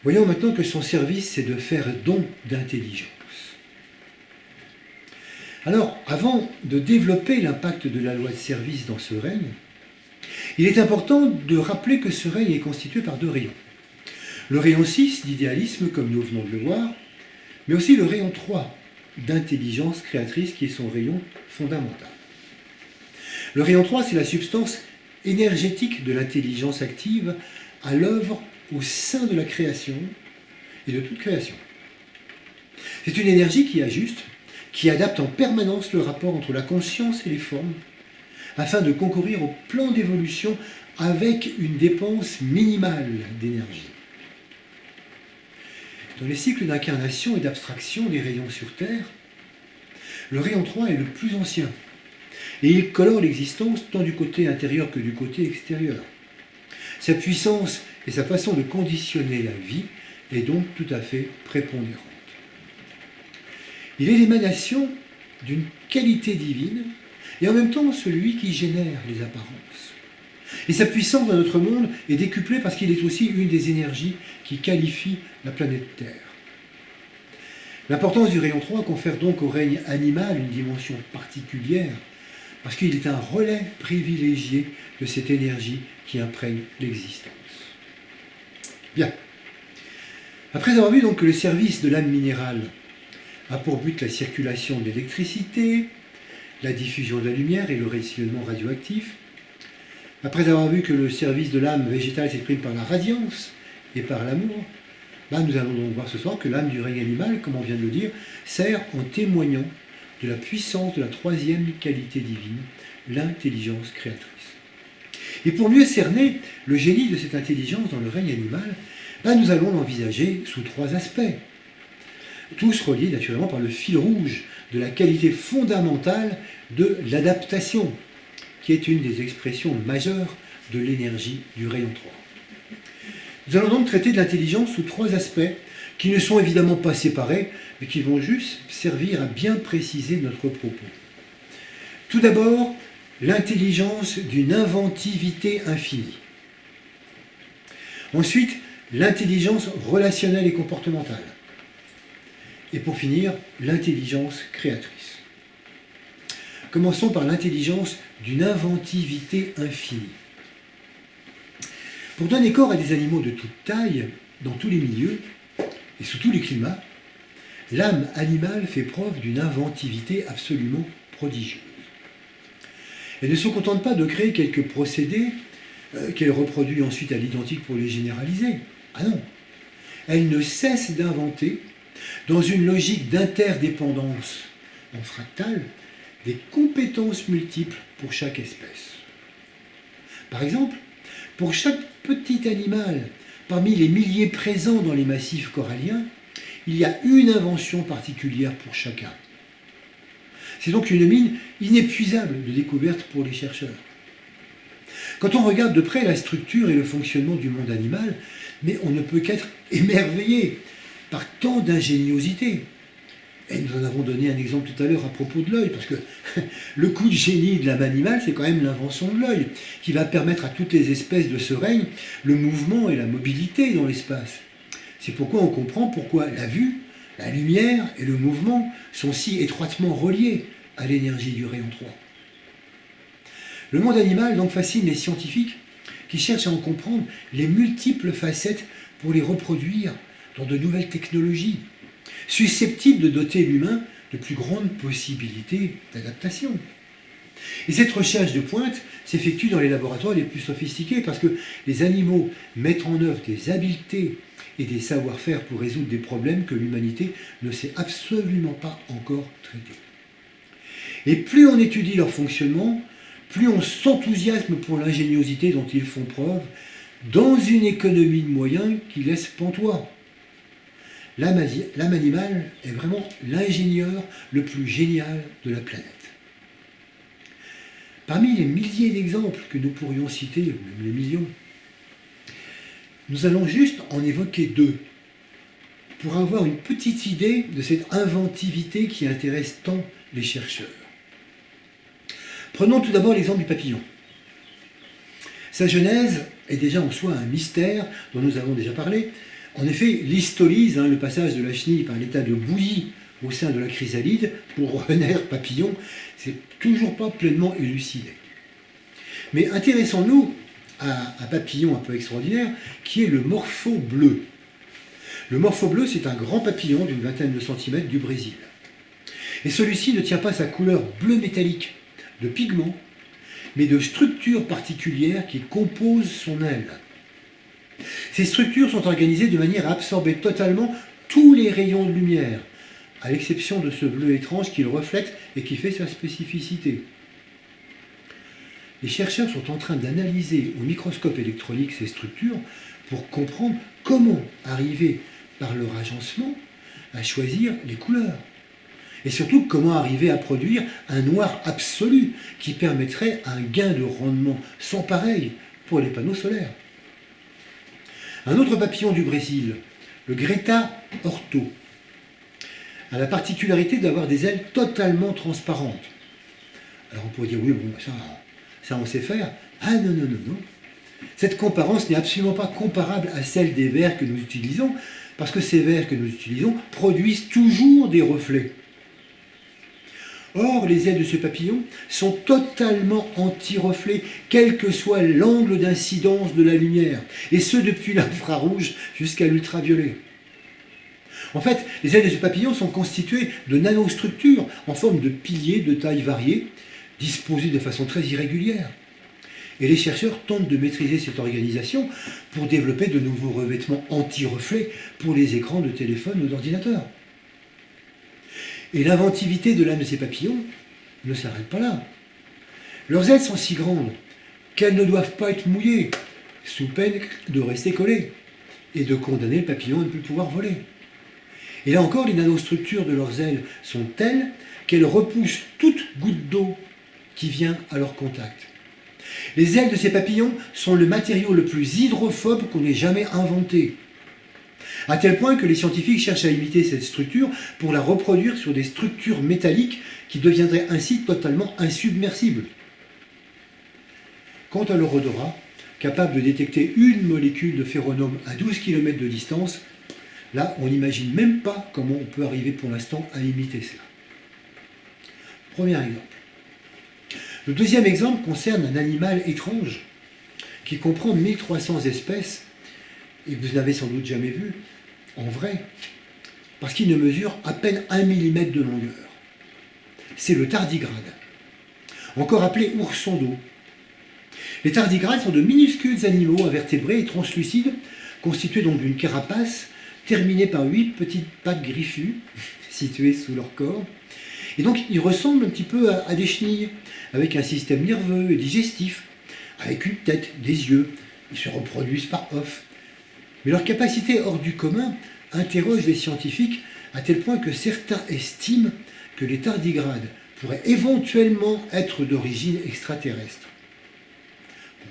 voyons maintenant que son service, c'est de faire don d'intelligence. Alors, avant de développer l'impact de la loi de service dans ce règne, il est important de rappeler que ce règne est constitué par deux rayons. Le rayon 6 d'idéalisme, comme nous venons de le voir, mais aussi le rayon 3 d'intelligence créatrice, qui est son rayon fondamental. Le rayon 3, c'est la substance énergétique de l'intelligence active à l'œuvre au sein de la création et de toute création. C'est une énergie qui ajuste, qui adapte en permanence le rapport entre la conscience et les formes, afin de concourir au plan d'évolution avec une dépense minimale d'énergie. Dans les cycles d'incarnation et d'abstraction des rayons sur Terre, le rayon 3 est le plus ancien, et il colore l'existence tant du côté intérieur que du côté extérieur. Sa puissance et sa façon de conditionner la vie est donc tout à fait prépondérante. Il est l'émanation d'une qualité divine et en même temps celui qui génère les apparences. Et sa puissance dans notre monde est décuplée parce qu'il est aussi une des énergies qui qualifient la planète Terre. L'importance du rayon 3 confère donc au règne animal une dimension particulière parce qu'il est un relais privilégié de cette énergie qui imprègne l'existence. Bien. Après avoir vu donc que le service de l'âme minérale a pour but la circulation de l'électricité, la diffusion de la lumière et le rayonnement radioactif, après avoir vu que le service de l'âme végétale s'exprime par la radiance et par l'amour, nous allons donc voir ce soir que l'âme du règne animal, comme on vient de le dire, sert en témoignant de la puissance de la troisième qualité divine, l'intelligence créatrice. Et pour mieux cerner le génie de cette intelligence dans le règne animal, nous allons l'envisager sous trois aspects, tous reliés naturellement par le fil rouge de la qualité fondamentale de l'adaptation, qui est une des expressions majeures de l'énergie du rayon 3. Nous allons donc traiter de l'intelligence sous trois aspects qui ne sont évidemment pas séparés, mais qui vont juste servir à bien préciser notre propos. Tout d'abord, l'intelligence d'une inventivité infinie. Ensuite, l'intelligence relationnelle et comportementale. Et pour finir, l'intelligence créatrice. Commençons par l'intelligence d'une inventivité infinie. Pour donner corps à des animaux de toute taille, dans tous les milieux et sous tous les climats, l'âme animale fait preuve d'une inventivité absolument prodigieuse. Elle ne se contente pas de créer quelques procédés qu'elle reproduit ensuite à l'identique pour les généraliser. Ah non, elle ne cesse d'inventer, dans une logique d'interdépendance en fractale, des compétences multiples pour chaque espèce. Par exemple, pour chaque petit animal, parmi les milliers présents dans les massifs coralliens, il y a une invention particulière pour chacun. C'est donc une mine inépuisable de découvertes pour les chercheurs. Quand on regarde de près la structure et le fonctionnement du monde animal, mais on ne peut qu'être émerveillé par tant d'ingéniosité. Et nous en avons donné un exemple tout à l'heure à propos de l'œil, parce que le coup de génie de l'âme animale, c'est quand même l'invention de l'œil, qui va permettre à toutes les espèces de ce règne le mouvement et la mobilité dans l'espace. C'est pourquoi on comprend pourquoi la vue, la lumière et le mouvement sont si étroitement reliés à l'énergie du rayon 3. Le monde animal donc fascine les scientifiques qui cherchent à en comprendre les multiples facettes pour les reproduire dans de nouvelles technologies, susceptibles de doter l'humain de plus grandes possibilités d'adaptation. Et cette recherche de pointe s'effectue dans les laboratoires les plus sophistiqués parce que les animaux mettent en œuvre des habiletés et des savoir-faire pour résoudre des problèmes que l'humanité ne sait absolument pas encore traiter. Et plus on étudie leur fonctionnement, plus on s'enthousiasme pour l'ingéniosité dont ils font preuve dans une économie de moyens qui laisse pantois. L'âme animale est vraiment l'ingénieur le plus génial de la planète. Parmi les milliers d'exemples que nous pourrions citer, ou même les millions, nous allons juste en évoquer deux. pour avoir une petite idée de cette inventivité qui intéresse tant les chercheurs. Prenons tout d'abord l'exemple du papillon. Sa genèse est déjà en soi un mystère dont nous avons déjà parlé. En effet, l'histolyse, le passage de la chenille par l'état de bouillie au sein de la chrysalide pour renaître papillon, c'est toujours pas pleinement élucidé. Mais intéressons-nous à un papillon un peu extraordinaire qui est le morpho bleu. Le morpho bleu, c'est un grand papillon d'une vingtaine de centimètres du Brésil. Et celui-ci ne tient pas sa couleur bleu métallique de pigments, mais de structures particulières qui composent son aile. Ces structures sont organisées de manière à absorber totalement tous les rayons de lumière, à l'exception de ce bleu étrange qu'il reflète et qui fait sa spécificité. Les chercheurs sont en train d'analyser au microscope électronique ces structures pour comprendre comment arriver, par leur agencement, à choisir les couleurs. Et surtout, comment arriver à produire un noir absolu qui permettrait un gain de rendement sans pareil pour les panneaux solaires. Un autre papillon du Brésil, le Greta orto, a la particularité d'avoir des ailes totalement transparentes. Alors on pourrait dire, oui, bon, ça on sait faire. Ah non, non, non, non. Cette comparance n'est absolument pas comparable à celle des verres que nous utilisons, parce que ces verres que nous utilisons produisent toujours des reflets. Or, les ailes de ce papillon sont totalement anti-reflets, quel que soit l'angle d'incidence de la lumière, et ce depuis l'infrarouge jusqu'à l'ultraviolet. En fait, les ailes de ce papillon sont constituées de nanostructures en forme de piliers de taille variée, disposées de façon très irrégulière. Et les chercheurs tentent de maîtriser cette organisation pour développer de nouveaux revêtements anti-reflets pour les écrans de téléphone ou d'ordinateur. Et l'inventivité de l'âme de ces papillons ne s'arrête pas là. Leurs ailes sont si grandes qu'elles ne doivent pas être mouillées, sous peine de rester collées, et de condamner le papillon à ne plus pouvoir voler. Et là encore, les nanostructures de leurs ailes sont telles qu'elles repoussent toute goutte d'eau qui vient à leur contact. Les ailes de ces papillons sont le matériau le plus hydrophobe qu'on ait jamais inventé. À tel point que les scientifiques cherchent à imiter cette structure pour la reproduire sur des structures métalliques qui deviendraient ainsi totalement insubmersibles. Quant à leur odorat, capable de détecter une molécule de phéromone à 12 km de distance, là on n'imagine même pas comment on peut arriver pour l'instant à imiter cela. Premier exemple. Le deuxième exemple concerne un animal étrange qui comprend 1300 espèces et que vous n'avez sans doute jamais vu en vrai, parce qu'il ne mesure à peine 1 mm de longueur. C'est le tardigrade, encore appelé ourson d'eau. Les tardigrades sont de minuscules animaux invertébrés et translucides, constitués donc d'une carapace terminée par 8 petites pattes griffues situées sous leur corps. Et donc ils ressemblent un petit peu à des chenilles, avec un système nerveux et digestif, avec une tête, des yeux. Ils se reproduisent par œuf. Mais leur capacité hors du commun interroge les scientifiques à tel point que certains estiment que les tardigrades pourraient éventuellement être d'origine extraterrestre.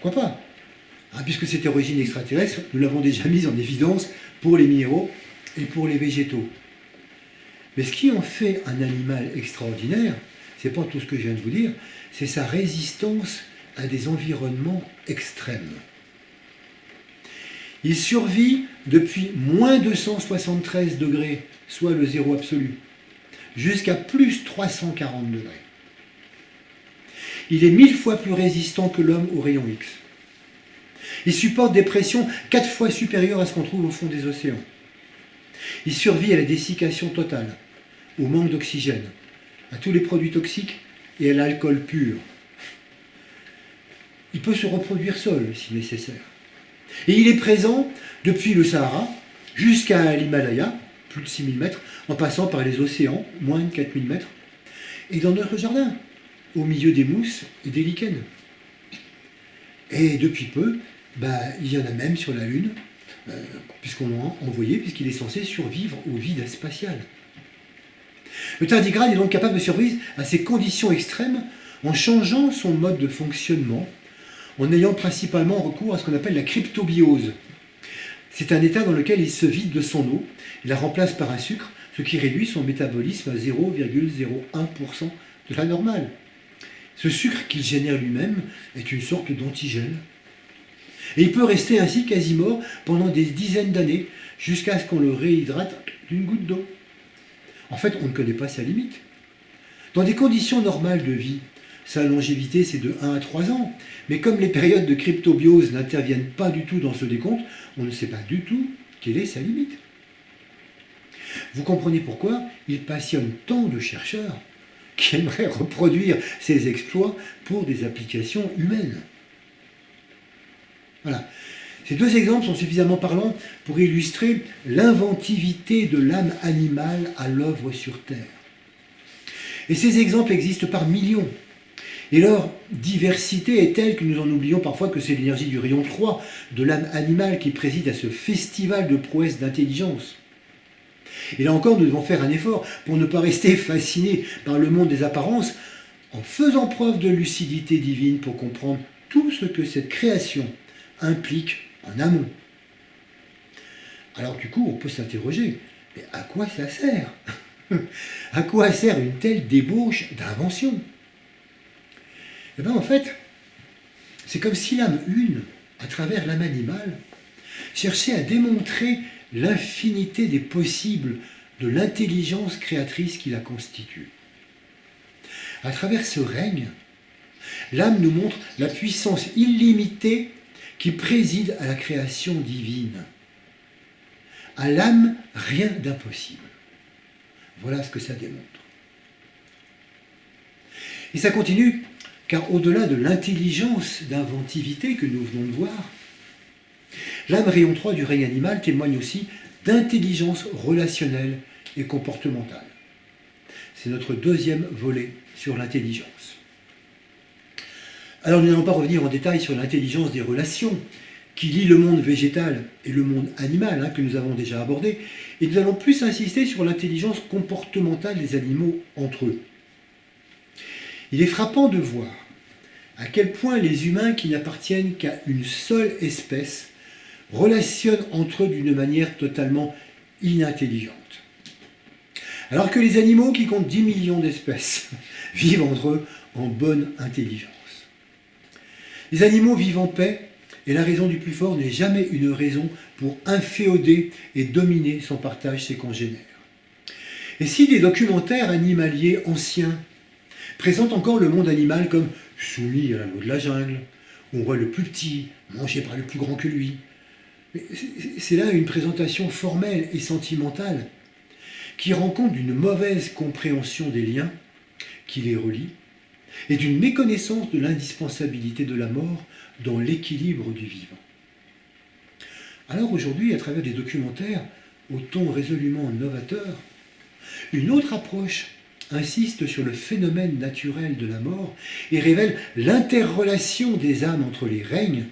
Pourquoi pas, puisque cette origine extraterrestre, nous l'avons déjà mise en évidence pour les minéraux et pour les végétaux. Mais ce qui en fait un animal extraordinaire, c'est pas tout ce que je viens de vous dire, c'est sa résistance à des environnements extrêmes. Il survit depuis moins 273 degrés, soit le zéro absolu, jusqu'à plus 340 degrés. Il est 1000 fois plus résistant que l'homme aux rayons X. Il supporte des pressions 4 fois supérieures à ce qu'on trouve au fond des océans. Il survit à la dessiccation totale, au manque d'oxygène, à tous les produits toxiques et à l'alcool pur. Il peut se reproduire seul si nécessaire. Et il est présent depuis le Sahara jusqu'à l'Himalaya, plus de 6000 mètres, en passant par les océans, moins de 4000 mètres, et dans notre jardin, au milieu des mousses et des lichens. Et depuis peu, il y en a même sur la Lune, puisqu'on l'a envoyé, puisqu'il est censé survivre au vide spatial. Le tardigrade est donc capable de survivre à ces conditions extrêmes en changeant son mode de fonctionnement, en ayant principalement recours à ce qu'on appelle la cryptobiose. C'est un état dans lequel il se vide de son eau, il la remplace par un sucre, ce qui réduit son métabolisme à 0,01% de la normale. Ce sucre qu'il génère lui-même est une sorte d'antigel. Et il peut rester ainsi quasi mort pendant des dizaines d'années, jusqu'à ce qu'on le réhydrate d'une goutte d'eau. En fait, on ne connaît pas sa limite. Dans des conditions normales de vie, sa longévité c'est de 1 à 3 ans. Mais comme les périodes de cryptobiose n'interviennent pas du tout dans ce décompte, on ne sait pas du tout quelle est sa limite. Vous comprenez pourquoi il passionne tant de chercheurs qui aimeraient reproduire ses exploits pour des applications humaines. Voilà. Ces deux exemples sont suffisamment parlants pour illustrer l'inventivité de l'âme animale à l'œuvre sur Terre. Et ces exemples existent par millions. Et leur diversité est telle que nous en oublions parfois que c'est l'énergie du rayon 3 de l'âme animale qui préside à ce festival de prouesses d'intelligence. Et là encore, nous devons faire un effort pour ne pas rester fascinés par le monde des apparences en faisant preuve de lucidité divine pour comprendre tout ce que cette création implique en amont. Alors du coup, on peut s'interroger, mais à quoi ça sert? À quoi sert une telle débauche d'invention? Eh bien en fait, c'est comme si l'âme une, à travers l'âme animale, cherchait à démontrer l'infinité des possibles de l'intelligence créatrice qui la constitue. À travers ce règne, l'âme nous montre la puissance illimitée qui préside à la création divine. À l'âme, rien d'impossible. Voilà ce que ça démontre. Et ça continue, car au-delà de l'intelligence d'inventivité que nous venons de voir, l'âme rayon 3 du règne animal témoigne aussi d'intelligence relationnelle et comportementale. C'est notre deuxième volet sur l'intelligence. Alors nous n'allons pas revenir en détail sur l'intelligence des relations qui lie le monde végétal et le monde animal que nous avons déjà abordé, et nous allons plus insister sur l'intelligence comportementale des animaux entre eux. Il est frappant de voir à quel point les humains qui n'appartiennent qu'à une seule espèce relationnent entre eux d'une manière totalement inintelligente. Alors que les animaux qui comptent 10 millions d'espèces vivent entre eux en bonne intelligence. Les animaux vivent en paix et la raison du plus fort n'est jamais une raison pour inféoder et dominer son partage ses congénères. Et si des documentaires animaliers anciens présentent encore le monde animal comme soumis à la loi de la jungle, où on voit le plus petit mangé par le plus grand que lui, c'est là une présentation formelle et sentimentale qui rend compte d'une mauvaise compréhension des liens qui les relient et d'une méconnaissance de l'indispensabilité de la mort dans l'équilibre du vivant. Alors aujourd'hui, à travers des documentaires au ton résolument novateur, une autre approche insiste sur le phénomène naturel de la mort et révèle l'interrelation des âmes entre les règnes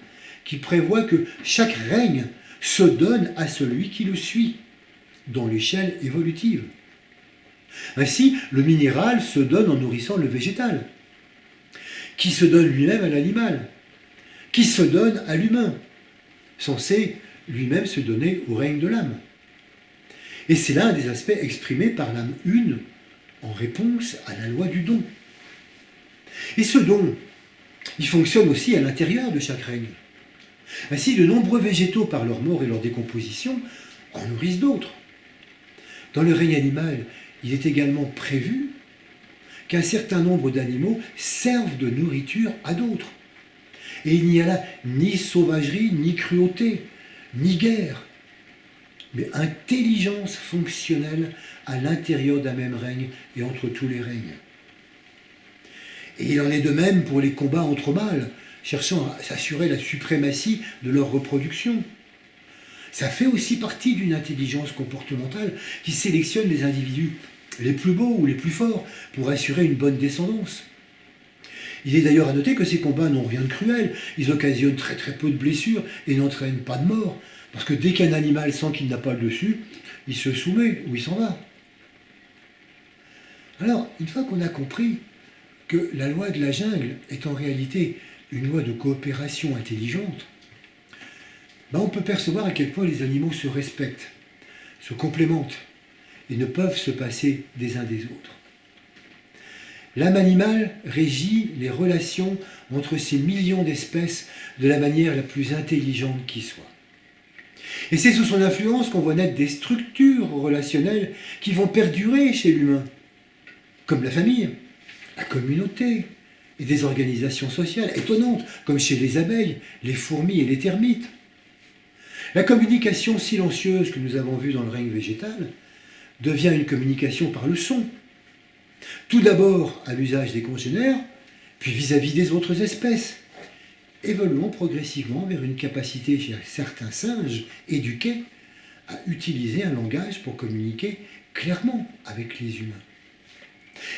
qui prévoit que chaque règne se donne à celui qui le suit dans l'échelle évolutive. Ainsi, le minéral se donne en nourrissant le végétal, qui se donne lui-même à l'animal, qui se donne à l'humain, censé lui-même se donner au règne de l'âme. Et c'est l'un des aspects exprimés par l'âme une en réponse à la loi du don. Et ce don, il fonctionne aussi à l'intérieur de chaque règne. Ainsi, de nombreux végétaux, par leur mort et leur décomposition, en nourrissent d'autres. Dans le règne animal, il est également prévu qu'un certain nombre d'animaux servent de nourriture à d'autres. Et il n'y a là ni sauvagerie, ni cruauté, ni guerre, mais intelligence fonctionnelle à l'intérieur d'un même règne et entre tous les règnes. Et il en est de même pour les combats entre mâles, cherchant à s'assurer la suprématie de leur reproduction. Ça fait aussi partie d'une intelligence comportementale qui sélectionne les individus les plus beaux ou les plus forts pour assurer une bonne descendance. Il est d'ailleurs à noter que ces combats n'ont rien de cruel, ils occasionnent très très peu de blessures et n'entraînent pas de mort, parce que dès qu'un animal sent qu'il n'a pas le dessus, il se soumet ou il s'en va. Alors, une fois qu'on a compris que la loi de la jungle est en réalité une loi de coopération intelligente, on peut percevoir à quel point les animaux se respectent, se complémentent et ne peuvent se passer des uns des autres. L'âme animale régit les relations entre ces millions d'espèces de la manière la plus intelligente qui soit. Et c'est sous son influence qu'on voit naître des structures relationnelles qui vont perdurer chez l'humain, comme la famille, la communauté et des organisations sociales étonnantes, comme chez les abeilles, les fourmis et les termites. La communication silencieuse que nous avons vue dans le règne végétal devient une communication par le son. Tout d'abord à l'usage des congénères, puis vis-à-vis des autres espèces, évoluant progressivement vers une capacité chez certains singes éduqués à utiliser un langage pour communiquer clairement avec les humains.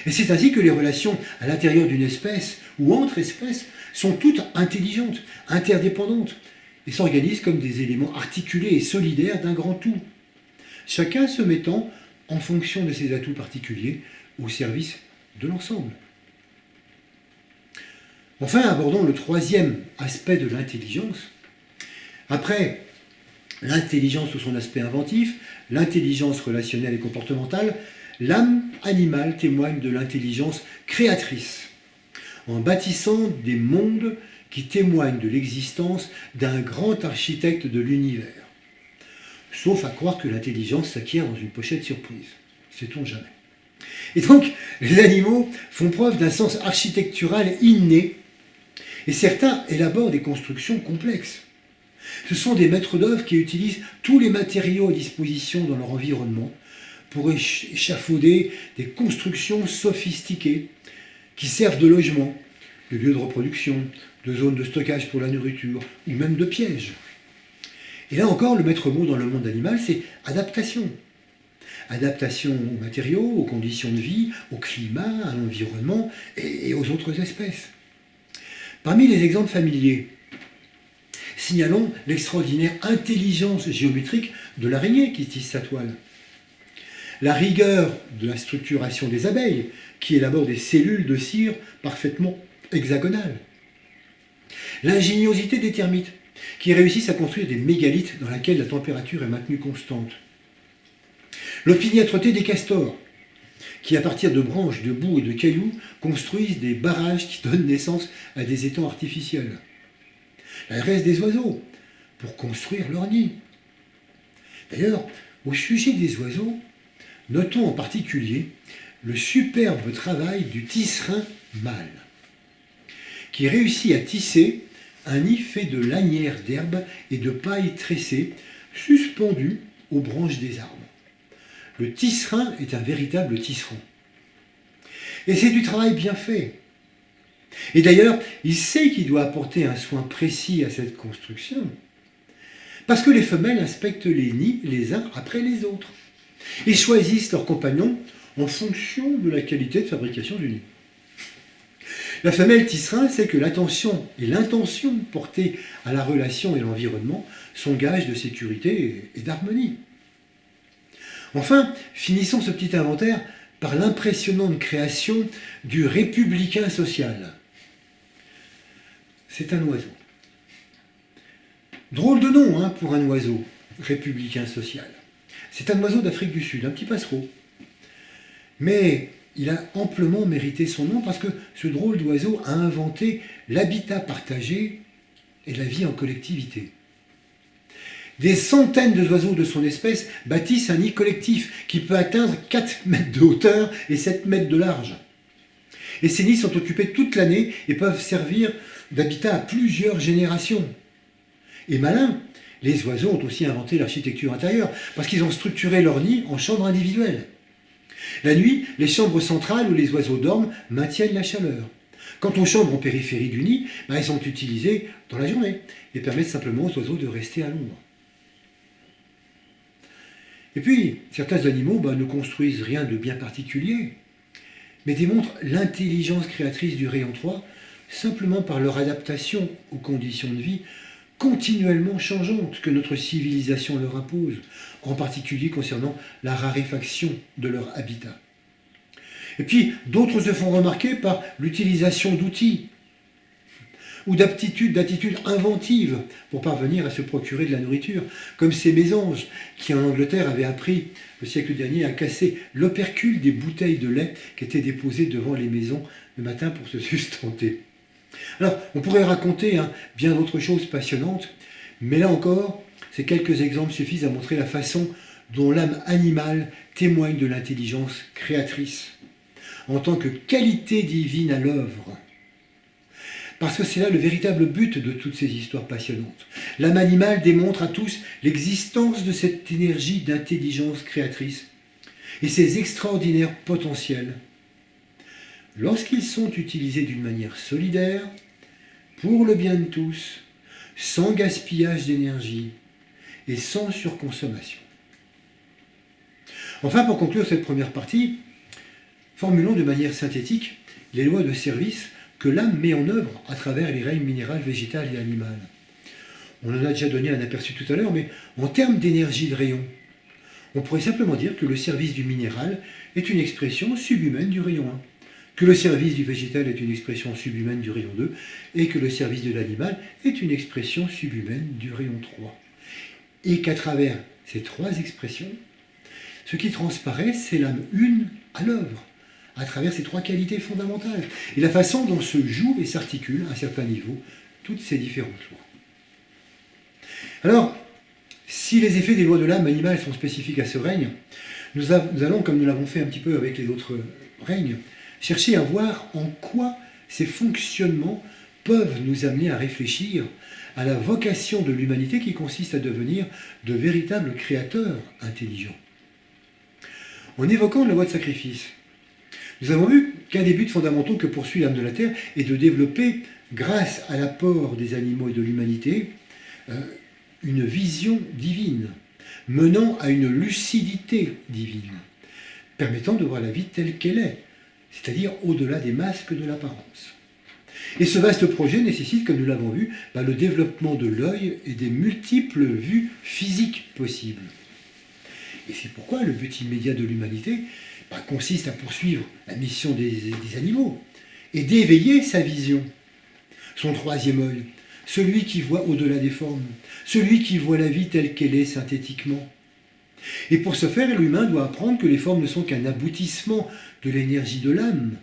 Et c'est ainsi que les relations à l'intérieur d'une espèce ou entre espèces sont toutes intelligentes, interdépendantes, et s'organisent comme des éléments articulés et solidaires d'un grand tout, chacun se mettant, en fonction de ses atouts particuliers, au service de l'ensemble. Enfin, abordons le troisième aspect de l'intelligence. Après l'intelligence sous son aspect inventif, l'intelligence relationnelle et comportementale, l'âme animale témoigne de l'intelligence créatrice, en bâtissant des mondes qui témoignent de l'existence d'un grand architecte de l'univers. Sauf à croire que l'intelligence s'acquiert dans une pochette surprise. Sait-on jamais. Et donc, les animaux font preuve d'un sens architectural inné, et certains élaborent des constructions complexes. Ce sont des maîtres d'œuvre qui utilisent tous les matériaux à disposition dans leur environnement pour échafauder des constructions sophistiquées qui servent de logement, de lieu de reproduction, de zone de stockage pour la nourriture, ou même de pièges. Et là encore, le maître mot dans le monde animal, c'est adaptation. Adaptation aux matériaux, aux conditions de vie, au climat, à l'environnement et aux autres espèces. Parmi les exemples familiers, signalons l'extraordinaire intelligence géométrique de l'araignée qui tisse sa toile. La rigueur de la structuration des abeilles, qui élabore des cellules de cire parfaitement hexagonales. L'ingéniosité des termites, qui réussissent à construire des mégalithes dans lesquels la température est maintenue constante. L'opiniâtreté des castors, qui à partir de branches, de boue et de cailloux construisent des barrages qui donnent naissance à des étangs artificiels. La reste des oiseaux, pour construire leur nid. D'ailleurs, au sujet des oiseaux, notons en particulier le superbe travail du tisserin mâle, qui réussit à tisser un nid fait de lanières d'herbe et de paille tressée suspendues aux branches des arbres. Le tisserin est un véritable tisserand. Et c'est du travail bien fait. Et d'ailleurs, il sait qu'il doit apporter un soin précis à cette construction, parce que les femelles inspectent les nids les uns après les autres, et choisissent leurs compagnons en fonction de la qualité de fabrication du nid. La femelle tisserin sait que l'attention et l'intention portées à la relation et l'environnement sont gages de sécurité et d'harmonie. Enfin, finissons ce petit inventaire par l'impressionnante création du républicain social. C'est un oiseau. Drôle de nom pour un oiseau, républicain social. C'est un oiseau d'Afrique du Sud, un petit passereau. Mais il a amplement mérité son nom parce que ce drôle d'oiseau a inventé l'habitat partagé et la vie en collectivité. Des centaines d'oiseaux de son espèce bâtissent un nid collectif qui peut atteindre 4 mètres de hauteur et 7 mètres de large. Et ces nids sont occupés toute l'année et peuvent servir d'habitat à plusieurs générations. Et malins, les oiseaux ont aussi inventé l'architecture intérieure parce qu'ils ont structuré leur nid en chambres individuelles. La nuit, les chambres centrales où les oiseaux dorment maintiennent la chaleur. Quant aux chambres en périphérie du nid, elles sont utilisées dans la journée et permettent simplement aux oiseaux de rester à l'ombre. Et puis, certains animaux ne construisent rien de bien particulier, mais démontrent l'intelligence créatrice du rayon 3 simplement par leur adaptation aux conditions de vie continuellement changeantes que notre civilisation leur impose, en particulier concernant la raréfaction de leur habitat. Et puis, d'autres se font remarquer par l'utilisation d'outils. ou d'attitudes inventives pour parvenir à se procurer de la nourriture, comme ces mésanges qui en Angleterre avaient appris le siècle dernier à casser l'opercule des bouteilles de lait qui étaient déposées devant les maisons le matin pour se sustenter. Alors, on pourrait raconter bien d'autres choses passionnantes, mais là encore, ces quelques exemples suffisent à montrer la façon dont l'âme animale témoigne de l'intelligence créatrice, en tant que qualité divine à l'œuvre. Parce que c'est là le véritable but de toutes ces histoires passionnantes. L'âme animale démontre à tous l'existence de cette énergie d'intelligence créatrice et ses extraordinaires potentiels, lorsqu'ils sont utilisés d'une manière solidaire, pour le bien de tous, sans gaspillage d'énergie et sans surconsommation. Enfin, pour conclure cette première partie, formulons de manière synthétique les lois de service que l'âme met en œuvre à travers les règnes minéral, végétal et animal. On en a déjà donné un aperçu tout à l'heure, mais en termes d'énergie de rayon, on pourrait simplement dire que le service du minéral est une expression subhumaine du rayon 1, que le service du végétal est une expression subhumaine du rayon 2, et que le service de l'animal est une expression subhumaine du rayon 3. Et qu'à travers ces trois expressions, ce qui transparaît, c'est l'âme une à l'œuvre, à travers ces trois qualités fondamentales, et la façon dont se jouent et s'articulent à un certain niveau toutes ces différentes lois. Alors, si les effets des lois de l'âme animale sont spécifiques à ce règne, nous allons, comme nous l'avons fait un petit peu avec les autres règnes, chercher à voir en quoi ces fonctionnements peuvent nous amener à réfléchir à la vocation de l'humanité qui consiste à devenir de véritables créateurs intelligents. En évoquant la loi de sacrifice, nous avons vu qu'un des buts fondamentaux que poursuit l'âme de la Terre est de développer, grâce à l'apport des animaux et de l'humanité, une vision divine, menant à une lucidité divine, permettant de voir la vie telle qu'elle est, c'est-à-dire au-delà des masques de l'apparence. Et ce vaste projet nécessite, comme nous l'avons vu, le développement de l'œil et des multiples vues physiques possibles. Et c'est pourquoi le but immédiat de l'humanité consiste à poursuivre la mission des animaux et d'éveiller sa vision, son troisième œil, celui qui voit au-delà des formes, celui qui voit la vie telle qu'elle est synthétiquement. Et pour ce faire, l'humain doit apprendre que les formes ne sont qu'un aboutissement de l'énergie de l'âme,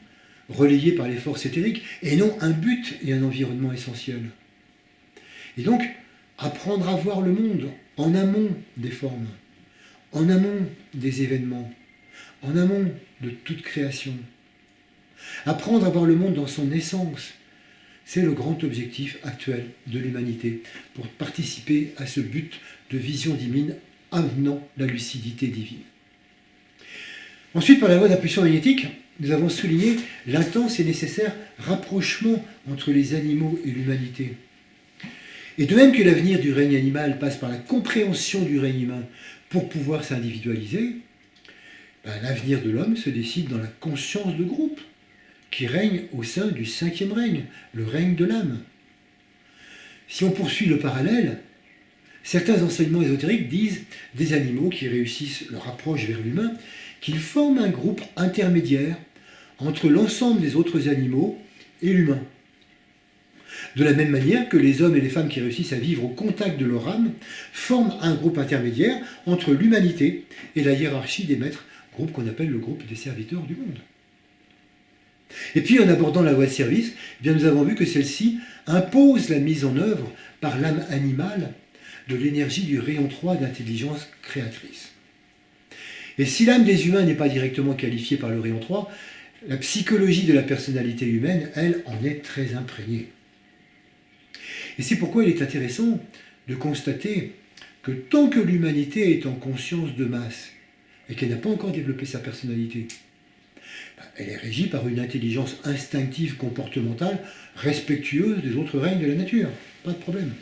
relayée par les forces éthériques, et non un but et un environnement essentiel. Et donc, apprendre à voir le monde en amont des formes, en amont des événements, en amont de toute création. Apprendre à voir le monde dans son essence, c'est le grand objectif actuel de l'humanité pour participer à ce but de vision divine amenant la lucidité divine. Ensuite, par la loi d'impulsion magnétique, nous avons souligné l'intense et nécessaire rapprochement entre les animaux et l'humanité. Et de même que l'avenir du règne animal passe par la compréhension du règne humain pour pouvoir s'individualiser, l'avenir de l'homme se décide dans la conscience de groupe qui règne au sein du cinquième règne, le règne de l'âme. Si on poursuit le parallèle, certains enseignements ésotériques disent des animaux qui réussissent leur approche vers l'humain qu'ils forment un groupe intermédiaire entre l'ensemble des autres animaux et l'humain. De la même manière que les hommes et les femmes qui réussissent à vivre au contact de leur âme forment un groupe intermédiaire entre l'humanité et la hiérarchie des maîtres, groupe qu'on appelle le groupe des serviteurs du monde. Et puis en abordant la loi de service, nous avons vu que celle-ci impose la mise en œuvre par l'âme animale de l'énergie du rayon 3 d'intelligence créatrice. Et si l'âme des humains n'est pas directement qualifiée par le rayon 3, la psychologie de la personnalité humaine, elle, en est très imprégnée. Et c'est pourquoi il est intéressant de constater que tant que l'humanité est en conscience de masse et qu'elle n'a pas encore développé sa personnalité, elle est régie par une intelligence instinctive comportementale respectueuse des autres règnes de la nature. Pas de problème.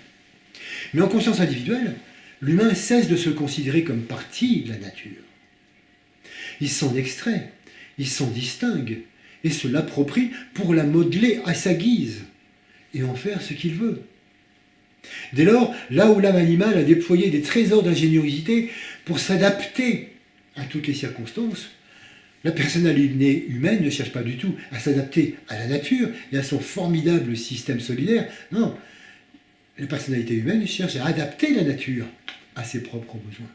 Mais en conscience individuelle, l'humain cesse de se considérer comme partie de la nature. Il s'en extrait, il s'en distingue et se l'approprie pour la modeler à sa guise et en faire ce qu'il veut. Dès lors, là où l'âme animale a déployé des trésors d'ingéniosité pour s'adapter à toutes les circonstances, La personnalité humaine ne cherche pas du tout à s'adapter à la nature et à son formidable système solidaire. Non, la personnalité humaine cherche à adapter la nature à ses propres besoins.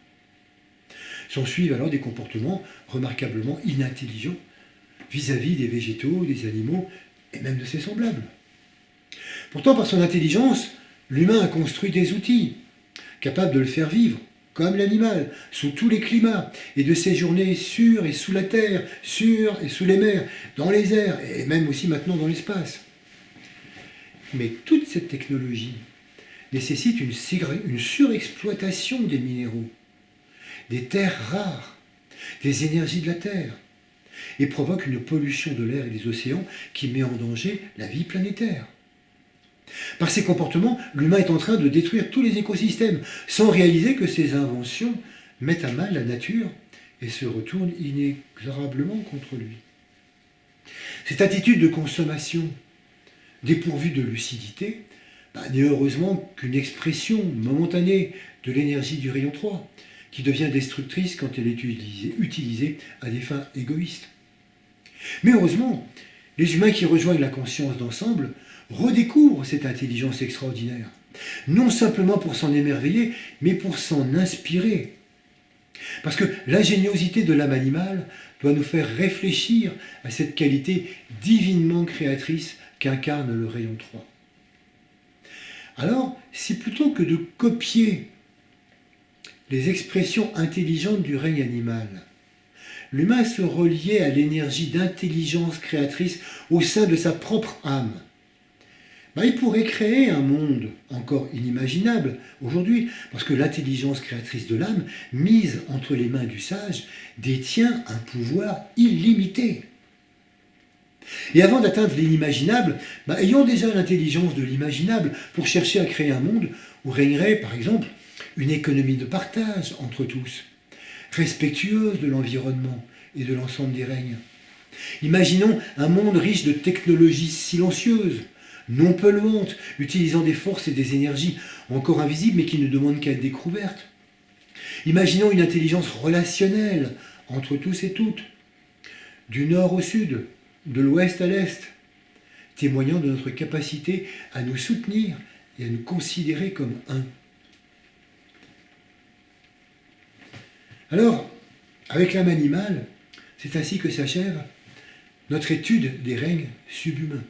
S'en suivent alors des comportements remarquablement inintelligents vis-à-vis des végétaux, des animaux et même de ses semblables. Pourtant, par son intelligence, l'humain a construit des outils capables de le faire vivre, comme l'animal, sous tous les climats, et de séjourner sur et sous la terre, sur et sous les mers, dans les airs, et même aussi maintenant dans l'espace. Mais toute cette technologie nécessite une surexploitation des minéraux, des terres rares, des énergies de la terre, et provoque une pollution de l'air et des océans qui met en danger la vie planétaire. Par ces comportements, l'humain est en train de détruire tous les écosystèmes, sans réaliser que ses inventions mettent à mal la nature et se retournent inexorablement contre lui. Cette attitude de consommation, dépourvue de lucidité, n'est heureusement qu'une expression momentanée de l'énergie du rayon 3, qui devient destructrice quand elle est utilisée à des fins égoïstes. Mais heureusement, les humains qui rejoignent la conscience d'ensemble redécouvrent cette intelligence extraordinaire, non simplement pour s'en émerveiller, mais pour s'en inspirer. Parce que l'ingéniosité de l'âme animale doit nous faire réfléchir à cette qualité divinement créatrice qu'incarne le rayon 3. Alors, si plutôt que de copier les expressions intelligentes du règne animal, l'humain se reliait à l'énergie d'intelligence créatrice au sein de sa propre âme, il pourrait créer un monde encore inimaginable aujourd'hui, parce que l'intelligence créatrice de l'âme, mise entre les mains du sage, détient un pouvoir illimité. Et avant d'atteindre l'inimaginable, ayons déjà l'intelligence de l'imaginable pour chercher à créer un monde où régnerait, par exemple, une économie de partage entre tous, respectueuse de l'environnement et de l'ensemble des règnes. Imaginons un monde riche de technologies silencieuses, non polluantes, utilisant des forces et des énergies encore invisibles mais qui ne demandent qu'à être découvertes. Imaginons une intelligence relationnelle entre tous et toutes, du nord au sud, de l'ouest à l'est, témoignant de notre capacité à nous soutenir et à nous considérer comme un. Alors, avec l'âme animale, c'est ainsi que s'achève notre étude des règnes subhumains.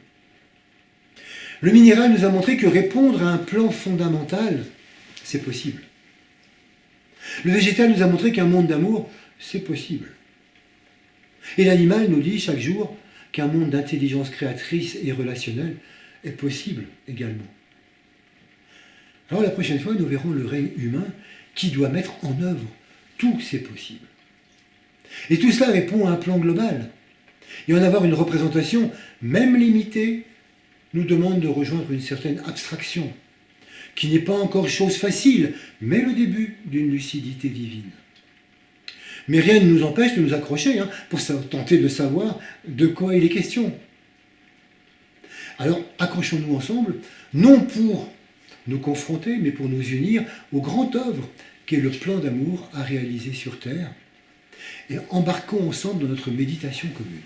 Le minéral nous a montré que répondre à un plan fondamental, c'est possible. Le végétal nous a montré qu'un monde d'amour, c'est possible. Et l'animal nous dit chaque jour qu'un monde d'intelligence créatrice et relationnelle est possible également. Alors la prochaine fois, nous verrons le règne humain qui doit mettre en œuvre tous ces possibles. Et tout cela répond à un plan global. Et en avoir une représentation, même limitée, nous demande de rejoindre une certaine abstraction, qui n'est pas encore chose facile, mais le début d'une lucidité divine. Mais rien ne nous empêche de nous accrocher pour tenter de savoir de quoi il est question. Alors accrochons-nous ensemble, non pour nous confronter, mais pour nous unir au grand œuvre qu'est le plan d'amour à réaliser sur Terre, et embarquons ensemble dans notre méditation commune.